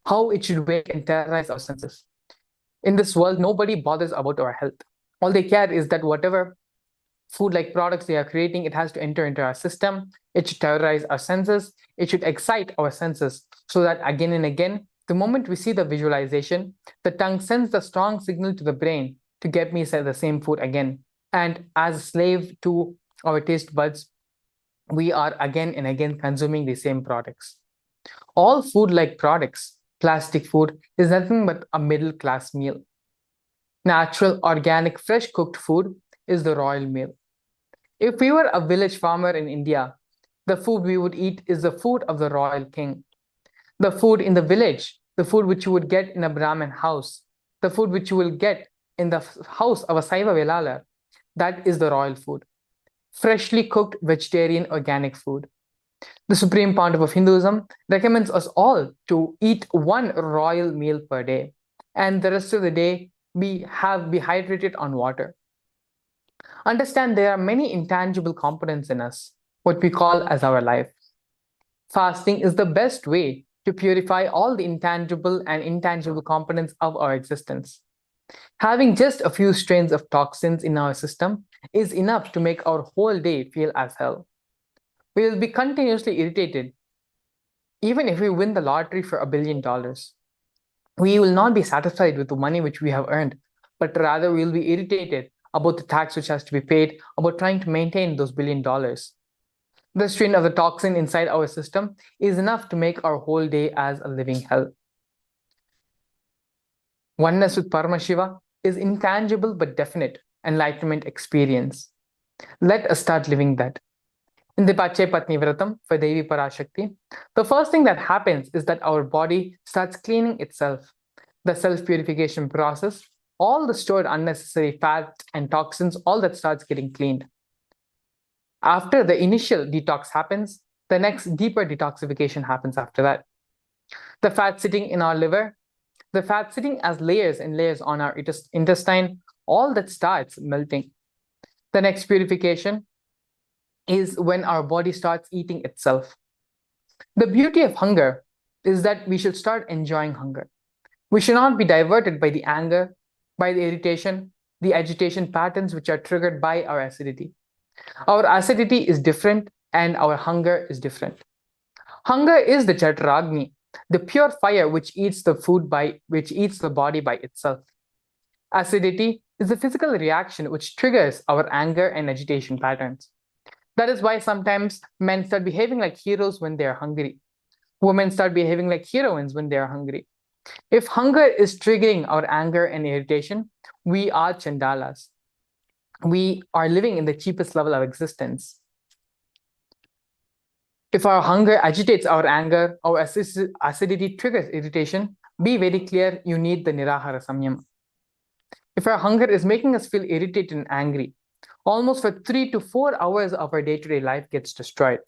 How it should wake and terrorize our senses. In this world, nobody bothers about our health. All they care is that whatever food-like products they are creating, it has to enter into our system. It should terrorize our senses. It should excite our senses so that again and again, the moment we see the visualization, the tongue sends the strong signal to the brain to get me the same food again. And as a slave to our taste buds, we are again and again consuming the same products. All food-like products, plastic food, is nothing but a middle-class meal. Natural, organic, fresh cooked food is the royal meal. If we were a village farmer in India, the food we would eat is the food of the royal king. The food in the village, the food which you would get in a Brahmin house, the food which you will get in the house of a Saiva Velala, that is the royal food. Freshly cooked vegetarian organic food. The Supreme Pontiff of Hinduism recommends us all to eat one royal meal per day, and the rest of the day be hydrated on water. Understand there are many intangible components in us, what we call as our life. Fasting is the best way to purify all the intangible and intangible components of our existence. Having just a few strains of toxins in our system is enough to make our whole day feel as hell. We will be continuously irritated, even if we win the lottery for $1 billion. We will not be satisfied with the money which we have earned, but rather we will be irritated about the tax which has to be paid, about trying to maintain those $1 billion. The strain of the toxin inside our system is enough to make our whole day as a living hell. Oneness with Paramashiva is intangible but definite enlightenment experience. Let us start living that. In the Pacchai Pattini Vratham for Devi Parashakti, the first thing that happens is that our body starts cleaning itself. The self-purification process, all the stored unnecessary fat and toxins, all that starts getting cleaned. After the initial detox happens, the next deeper detoxification happens after that. The fat sitting in our liver, the fat sitting as layers and layers on our intestine, all that starts melting. The next purification is when our body starts eating itself. The beauty of hunger is that we should start enjoying hunger. We should not be diverted by the anger, by the irritation, the agitation patterns which are triggered by our acidity. Our acidity is different and our hunger is different. Hunger is the Chaturagni, the pure fire which eats the body by itself. Acidity is the physical reaction which triggers our anger and agitation patterns. That is why sometimes men start behaving like heroes when they are hungry. Women start behaving like heroines when they are hungry. If hunger is triggering our anger and irritation, we are Chandalas. We are living in the cheapest level of existence. If our hunger agitates our anger, our acidity triggers irritation, be very clear, you need the Nirahara Samyama. If our hunger is making us feel irritated and angry, almost for 3 to 4 hours of our day-to-day life gets destroyed.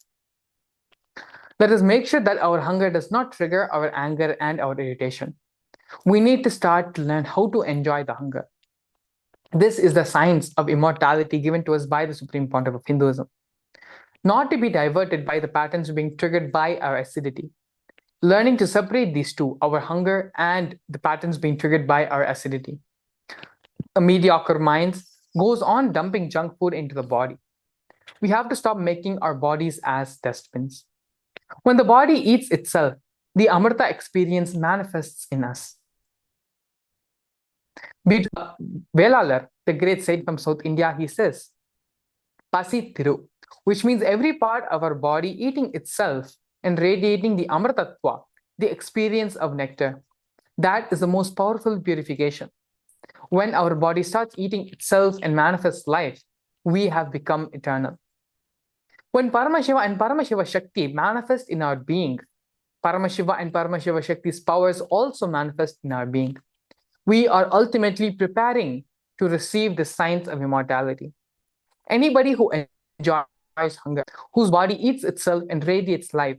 Let us make sure that our hunger does not trigger our anger and our irritation. We need to start to learn how to enjoy the hunger. This is the science of immortality given to us by the Supreme Pontiff of Hinduism. Not to be diverted by the patterns being triggered by our acidity. Learning to separate these two, our hunger and the patterns being triggered by our acidity. A mediocre mind goes on dumping junk food into the body. We have to stop making our bodies as dustbins. When the body eats itself, the Amrita experience manifests in us. Velalar, the great saint from South India, he says, Pasi Thiru, which means every part of our body eating itself and radiating the Amritattva, the experience of nectar. That is the most powerful purification. When our body starts eating itself and manifests life, we have become eternal. When Paramashiva and Paramashiva Shakti manifest in our being, Paramashiva and Paramashiva Shakti's powers also manifest in our being. We are ultimately preparing to receive the signs of immortality. Anybody who enjoys hunger, whose body eats itself and radiates life,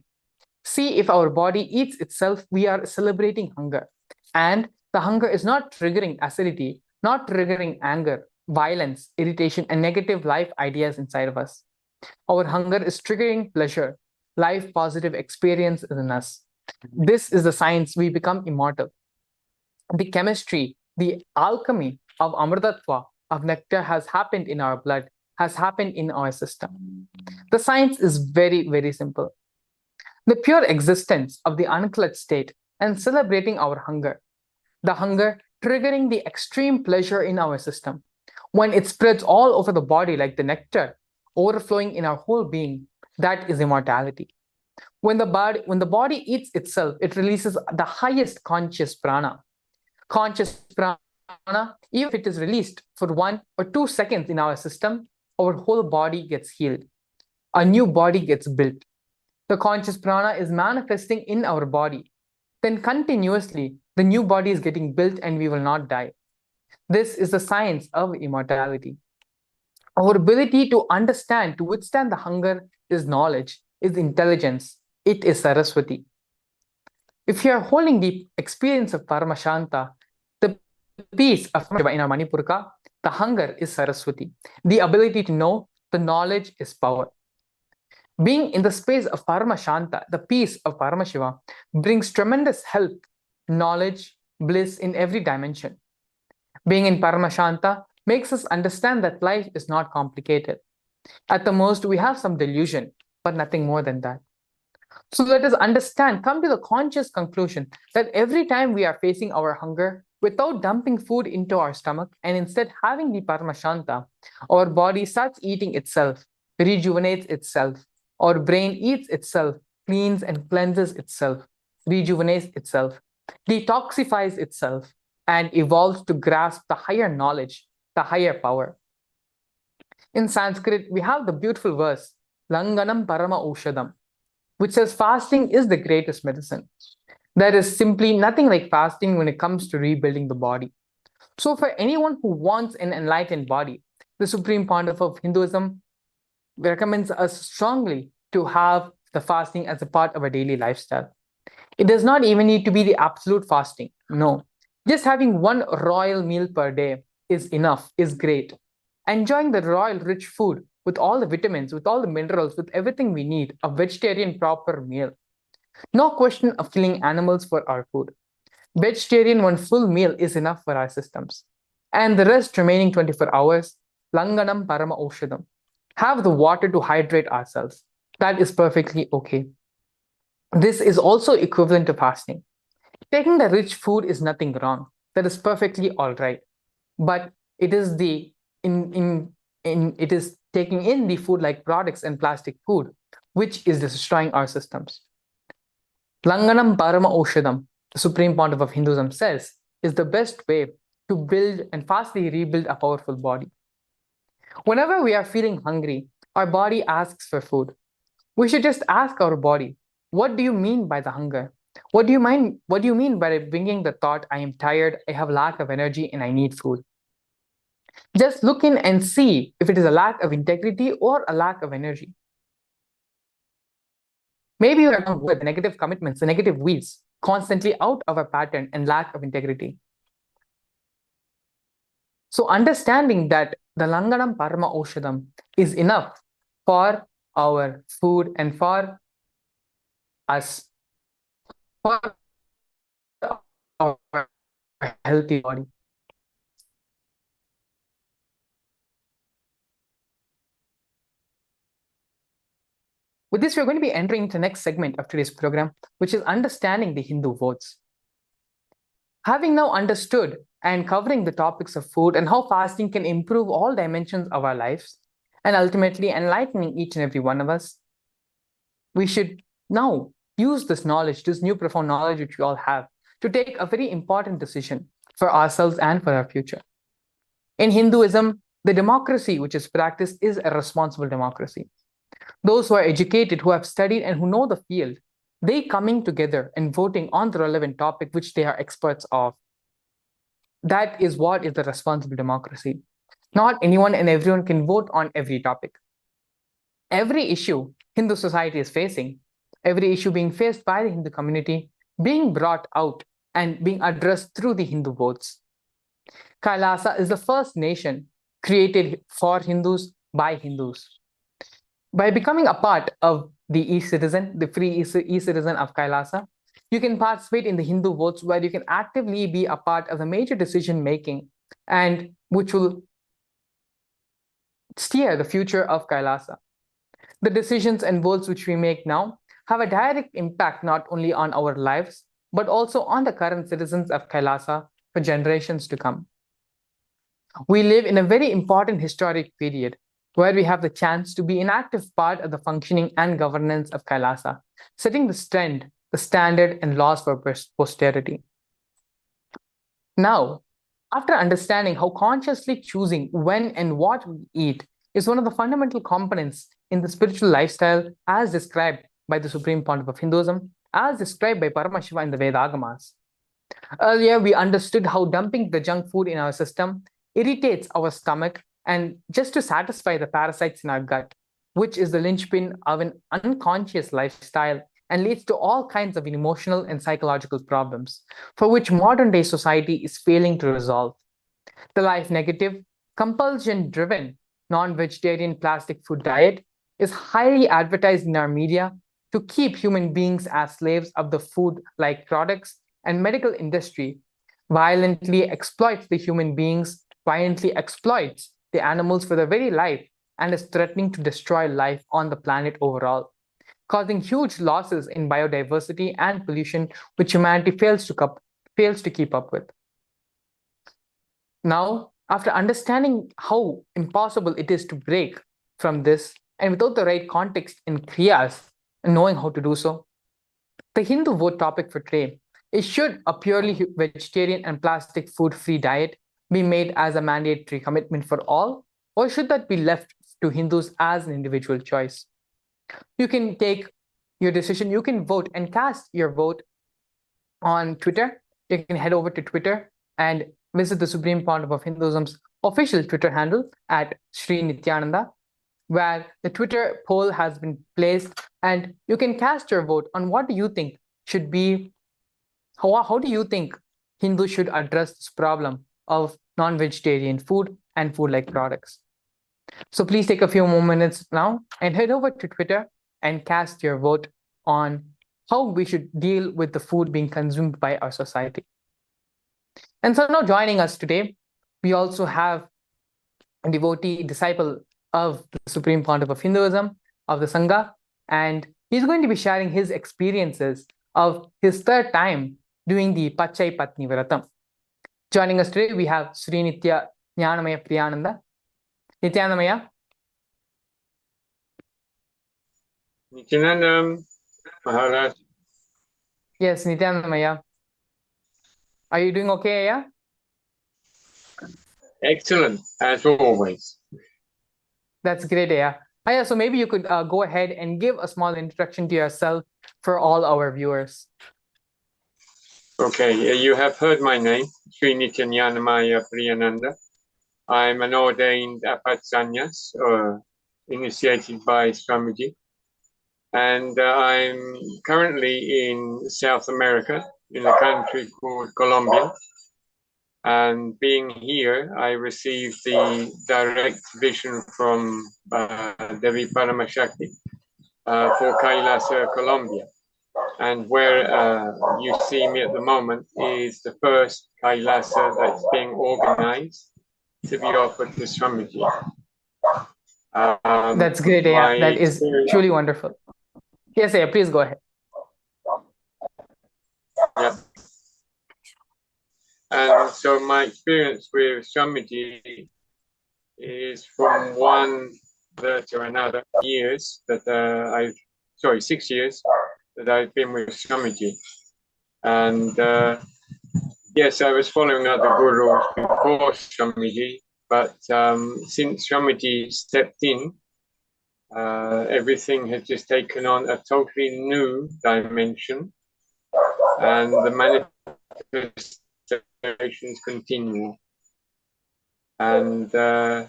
see if our body eats itself, we are celebrating hunger. And the hunger is not triggering acidity, not triggering anger, violence, irritation, and negative life ideas inside of us. Our hunger is triggering pleasure, life positive experience in us. This is the science we become immortal. The chemistry, the alchemy of Amritattva, of nectar has happened in our blood, has happened in our system. The science is very, very simple. The pure existence of the unclutched state and celebrating our hunger. The hunger triggering the extreme pleasure in our system. When it spreads all over the body like the nectar, overflowing in our whole being, that is immortality. When the body eats itself, it releases the highest conscious prana. Conscious prana, even if it is released for 1 or 2 seconds in our system, our whole body gets healed. A new body gets built. The conscious prana is manifesting in our body. Then continuously, the new body is getting built and we will not die. This is the science of immortality. Our ability to understand, to withstand the hunger is knowledge. is intelligence. It is Saraswati. If you are holding the experience of Paramashanta, the peace of Shiva in our Manipurka, the hunger is Saraswati. The ability to know, the knowledge is power. Being in the space of Paramashanta, the peace of Paramashiva, brings tremendous health, knowledge, bliss in every dimension. Being in Paramashanta makes us understand that life is not complicated. At the most, we have some delusion, but nothing more than that. So let us understand, come to the conscious conclusion that every time we are facing our hunger, without dumping food into our stomach and instead having the Paramashanta, our body starts eating itself, rejuvenates itself. Our brain eats itself, cleans and cleanses itself, rejuvenates itself, detoxifies itself, and evolves to grasp the higher knowledge, the higher power. In Sanskrit, we have the beautiful verse, Langanam Parama Ushadam, which says fasting is the greatest medicine. There is simply nothing like fasting when it comes to rebuilding the body. So for anyone who wants an enlightened body, the Supreme Pontiff of Hinduism recommends us strongly to have the fasting as a part of our daily lifestyle. It does not even need to be the absolute fasting. No, just having one royal meal per day is enough, is great. Enjoying the royal rich food with all the vitamins, with all the minerals, with everything we need, a vegetarian proper meal. No question of killing animals for our food. Vegetarian one full meal is enough for our systems. And the rest remaining 24 hours, Langanam Parama Oshadam. Have the water to hydrate ourselves. That is perfectly okay. This is also equivalent to fasting. Taking the rich food is nothing wrong. That is perfectly all right. But it is it is taking in the food-like products and plastic food, which is destroying our systems. Langanam Parama Oshadam, the Supreme Pontiff of Hinduism says, is the best way to build and fastly rebuild a powerful body. Whenever we are feeling hungry, our body asks for food. We should just ask our body, what do you mean by the hunger? What do you mean by bringing the thought, I am tired, I have lack of energy, and I need food? Just look in and see if it is a lack of integrity or a lack of energy. Maybe we are not with the negative commitments, the negative weeds, constantly out of a pattern and lack of integrity. So understanding that the Langanam Parama Oshadam is enough for our food and for us, for our healthy body. With this, we're going to be entering into the next segment of today's program, which is understanding the Hindu votes. Having now understood and covering the topics of food and how fasting can improve all dimensions of our lives and ultimately enlightening each and every one of us, we should now use this knowledge, this new profound knowledge which we all have, to take a very important decision for ourselves and for our future. In Hinduism, the democracy which is practiced is a responsible democracy. Those who are educated, who have studied and who know the field, they coming together and voting on the relevant topic which they are experts of. That is what is the responsible democracy. Not anyone and everyone can vote on every topic. Every issue Hindu society is facing, every issue being faced by the Hindu community, being brought out and being addressed through the Hindu votes. KAILASA is the first nation created for Hindus by Hindus. By becoming a part of the e-citizen, the free e-citizen of KAILASA, you can participate in the Hindu votes where you can actively be a part of the major decision making and which will steer the future of KAILASA. The decisions and votes which we make now have a direct impact not only on our lives, but also on the current citizens of KAILASA for generations to come. We live in a very important historic period where we have the chance to be an active part of the functioning and governance of KAILASA, setting the trend, the standard, and laws for posterity. Now, after understanding how consciously choosing when and what we eat is one of the fundamental components in the spiritual lifestyle as described by the Supreme Pontiff of Hinduism, as described by Paramashiva in the Vedagamas. Earlier, we understood how dumping the junk food in our system irritates our stomach and just to satisfy the parasites in our gut, which is the linchpin of an unconscious lifestyle and leads to all kinds of emotional and psychological problems, for which modern day society is failing to resolve. The life negative, compulsion driven, non vegetarian plastic food diet is highly advertised in our media to keep human beings as slaves of the food like products, and medical industry violently exploits the human beings, violently exploits the animals for their very life, and is threatening to destroy life on the planet overall, causing huge losses in biodiversity and pollution, which humanity fails to keep up with. Now, after understanding how impossible it is to break from this, and without the right context in kriyas and knowing how to do so, the Hindu vote topic for today is: should a purely vegetarian and plastic food free diet be made as a mandatory commitment for all, or should that be left to Hindus as an individual choice? You can take your decision, you can vote and cast your vote on Twitter. You can head over to Twitter and visit the Supreme Pontiff of Hinduism's official Twitter handle at Sri Nithyananda, where the Twitter poll has been placed, and you can cast your vote on what do you think should be, how do you think Hindus should address this problem of non-vegetarian food and food-like products. So please take a few more minutes now and head over to Twitter and cast your vote on how we should deal with the food being consumed by our society. And so now joining us today, we also have a devotee, disciple of the Supreme Pontiff of Hinduism, of the Sangha, and he's going to be sharing his experiences of his third time doing the Pacchai Pattini Vratham. Joining us today, we have Sri Nithyananda Priyananda. Nithyananda. Nithyananda Maharaj. Yes, Nithyananda. Are you doing okay, yeah? Excellent, as always. That's great, yeah. Yeah, so maybe you could go ahead and give a small introduction to yourself for all our viewers. Okay, you have heard my name, Sri Nithyananda Priyananda. I'm an ordained Apat Sannyas, initiated by Swamiji. And I'm currently in South America, in a country called Colombia. And being here, I received the direct vision from Devi Paramashakti for KAILASA, Colombia. And where you see me at the moment is the first KAILASA that's being organized to be offered to Swamiji. That's great, yeah. That is truly wonderful. Yes, yeah, please go ahead. Yeah. And so my experience with Swamiji is from one to another years that 6 years that I've been with Swamiji. And yes, I was following other gurus before Swamiji, but since Swamiji stepped in, everything has just taken on a totally new dimension, and the manifestations continue. And yeah,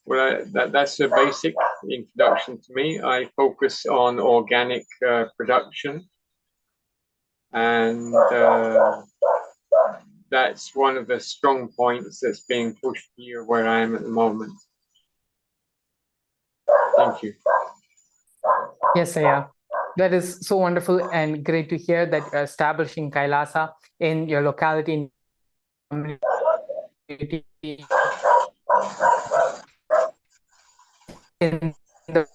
well, that's a basic introduction to me. I focus on organic production, and that's one of the strong points that's being pushed here where I am at the moment. Thank you. Yes, yeah. That is so wonderful and great to hear that you're establishing KAILASA in your locality. In the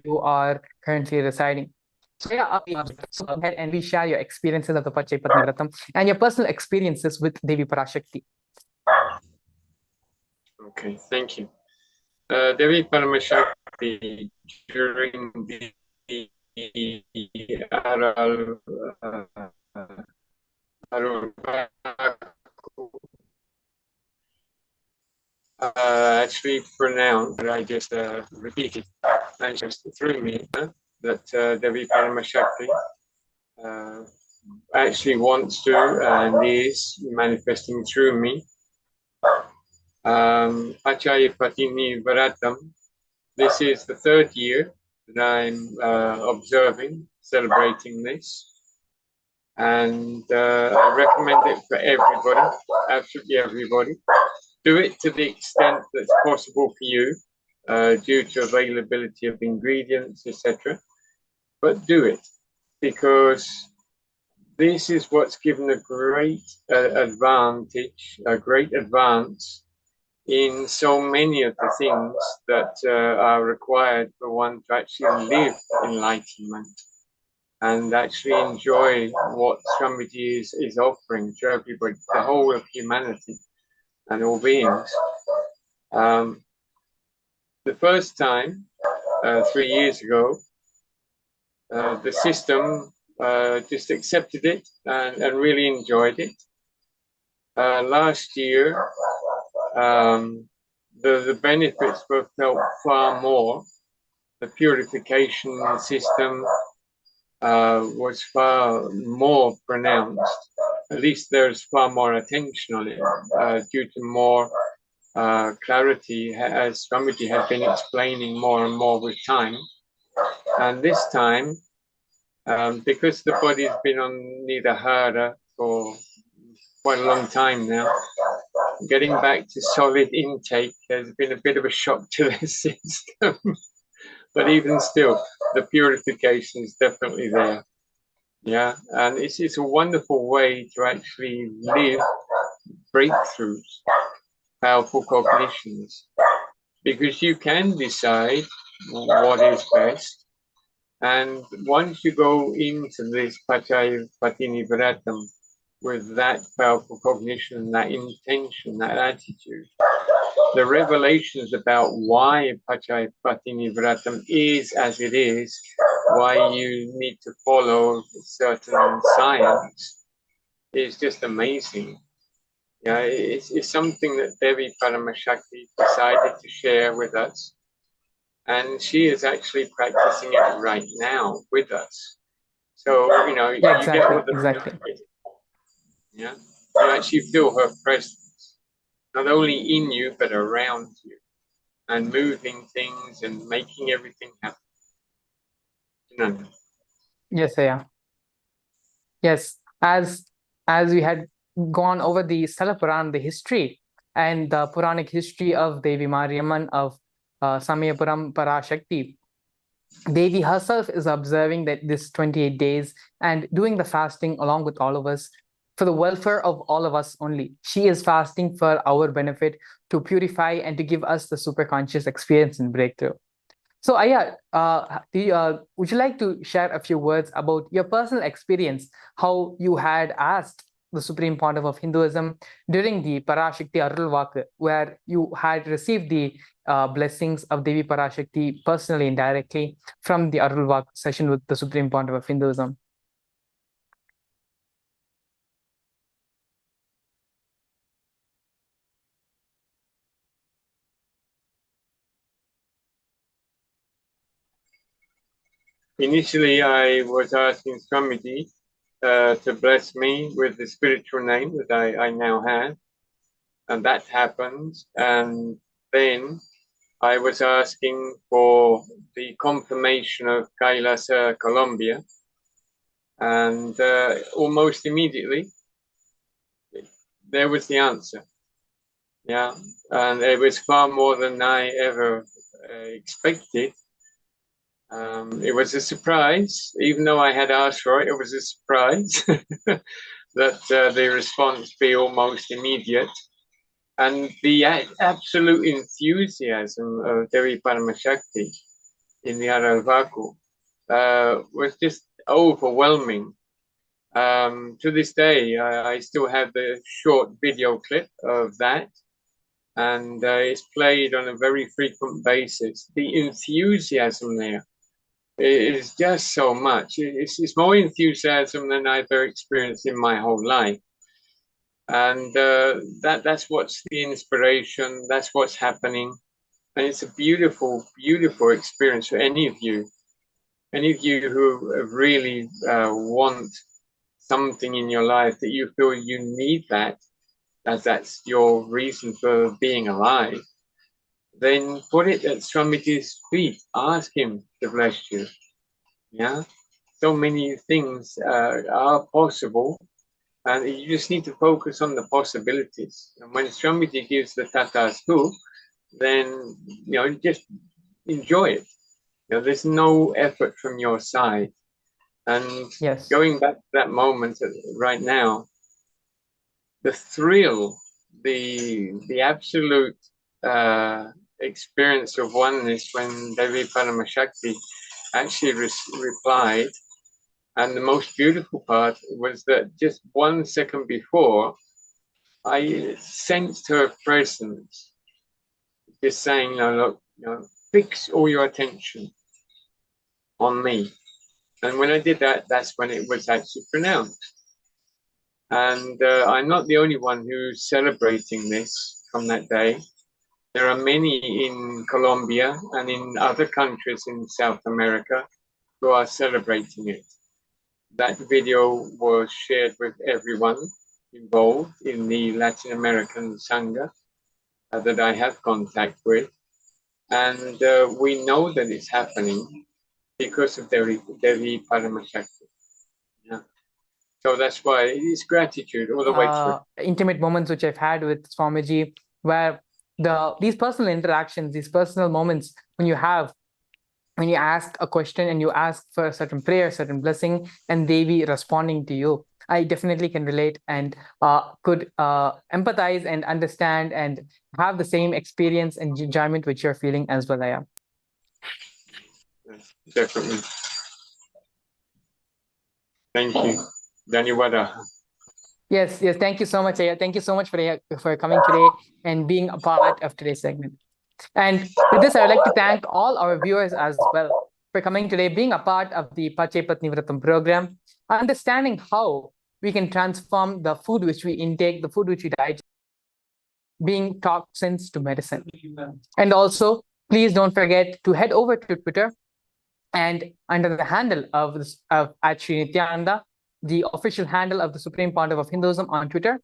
you are currently residing. So yeah, so go ahead and we share your experiences of the Pacchai Pattini Vratham and your personal experiences with Devi Parashakti. Okay, thank you. Devi Paramashakti during the actually pronounced, but I just repeated, and just through me that Devi Paramashakti actually wants to and is manifesting through me Pacchai Pattini Vratham. This is the third year that I'm observing, celebrating this. And I recommend it for everybody, absolutely everybody. Do it to the extent that's possible for you, due to availability of ingredients, etc. But do it, because this is what's given a great advantage, a great advance in so many of the things that are required for one to actually live enlightenment and actually enjoy what Swamiji is offering to everybody, the whole of humanity and all beings. The first time, 3 years ago, the system just accepted it and really enjoyed it. Last year, the benefits were felt far more. The purification system was far more pronounced. At least there's far more attention on it due to more clarity, as Swamiji has been explaining more and more with time. And this time, because the body's been on Nidahara for quite a long time now, getting back to solid intake has been a bit of a shock to the system. But even still, the purification is definitely there. Yeah, and it's a wonderful way to actually live breakthroughs, powerful cognitions, because you can decide what is best. And once you go into this Pacchai Pattini Vratham with that powerful cognition, that intention, that attitude, the revelations about why Pacchai Pattini Vratham is as it is, why you need to follow certain science, is just amazing. Yeah, it's something that Devi Paramashakti decided to share with us. And she is actually practicing it right now with us. So, you know, Yeah, you get all the exactly. Yeah, you actually feel her presence, not only in you, but around you, and moving things and making everything happen. Nithyananda. Yes, yeah. Yes, as we had gone over the Sthala Puran, the history and the Puranic history of Devi Mariamman of Samayapuram Parashakti, Devi herself is observing that this 28 days and doing the fasting along with all of us for the welfare of all of us only. She is fasting for our benefit to purify and to give us the superconscious experience and breakthrough. So, Aya, would you like to share a few words about your personal experience, how you had asked the Supreme Pontiff of Hinduism during the Parashakti Arulvak, where you had received the blessings of Devi Parashakti personally and directly from the Arulvak session with the Supreme Pontiff of Hinduism? Initially, I was asking Swamiji to bless me with the spiritual name that I now have, and that happened. And then I was asking for the confirmation of KAILASA, Colombia, and almost immediately there was the answer. Yeah, and it was far more than I ever expected. It was a surprise, even though I had asked for it. It was a surprise that the response be almost immediate. And the absolute enthusiasm of Devi Paramashakti in the Aralvaku was just overwhelming. To this day, I still have the short video clip of that, and it's played on a very frequent basis. The enthusiasm there is just so much. It's more enthusiasm than I've ever experienced in my whole life. And that's what's the inspiration, that's what's happening. And it's a beautiful, beautiful experience for any of you who really want something in your life that you feel you need that. as that's your reason for being alive, then put it at Swamiji's feet. Ask him to bless you. Yeah, so many things are possible, and you just need to focus on the possibilities. And when Swamiji gives the tatastu, then just enjoy it. There's no effort from your side. And Yes. going back to that moment right now, the thrill, the absolute experience of oneness when Devi Paramashakti actually replied. And the most beautiful part was that just 1 second before, I sensed her presence, just saying, look, fix all your attention on me. And when I did that, that's when it was actually pronounced. And I'm not the only one who's celebrating this from that day. There are many in Colombia and in other countries in South America who are celebrating it. That video was shared with everyone involved in the Latin American Sangha that I have contact with. And we know that it's happening because of Devi Paramashakti. Yeah. So that's why it is gratitude all the way through. Intimate moments which I've had with Swamiji, where these personal interactions, these personal moments when you ask a question and you ask for a certain prayer, certain blessing, and Devi responding to you, I definitely can relate and could empathize and understand and have the same experience and enjoyment which you're feeling as well. I am. Definitely. Thank you. Dhanyawada. Yes. Thank you so much, Aya. Thank you so much for coming today and being a part of today's segment. And with this, I would like to thank all our viewers as well for coming today, being a part of the Pacchai Pattini Vratham program, understanding how we can transform the food which we intake, the food which we digest, being toxins to medicine. And also, please don't forget to head over to Twitter and under the handle of Nithyananda, the official handle of the Supreme Pontiff of Hinduism on Twitter,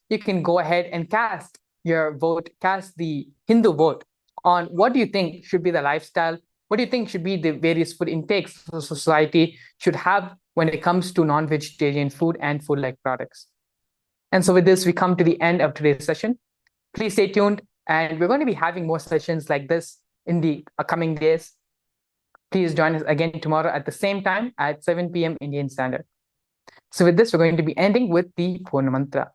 you can go ahead and cast your vote, cast the Hindu vote on what do you think should be the lifestyle, what do you think should be the various food intakes the society should have when it comes to non-vegetarian food and food-like products. And so with this, we come to the end of today's session. Please stay tuned, and we're going to be having more sessions like this in the coming days. Please join us again tomorrow at the same time at 7 p.m. Indian Standard. So with this, we're going to be ending with the Purna Mantra.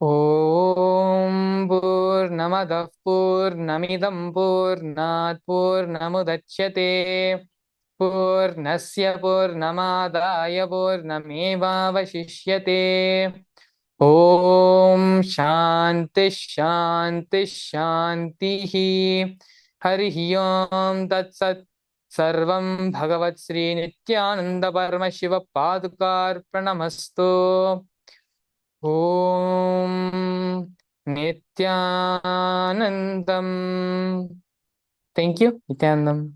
Om Purnamadah Purnamidam Purnat Purnamudachyate Purnasya Purnamadaya Purnamevavashishyate. Om Shanti Shanti Shanti. Harihi Om Tat Sat. Sarvam Bhagavat Sri Nithyananda Paramashiva Padukar Pranamastu. Om Nithyanandam. Thank you, Nithyanandam.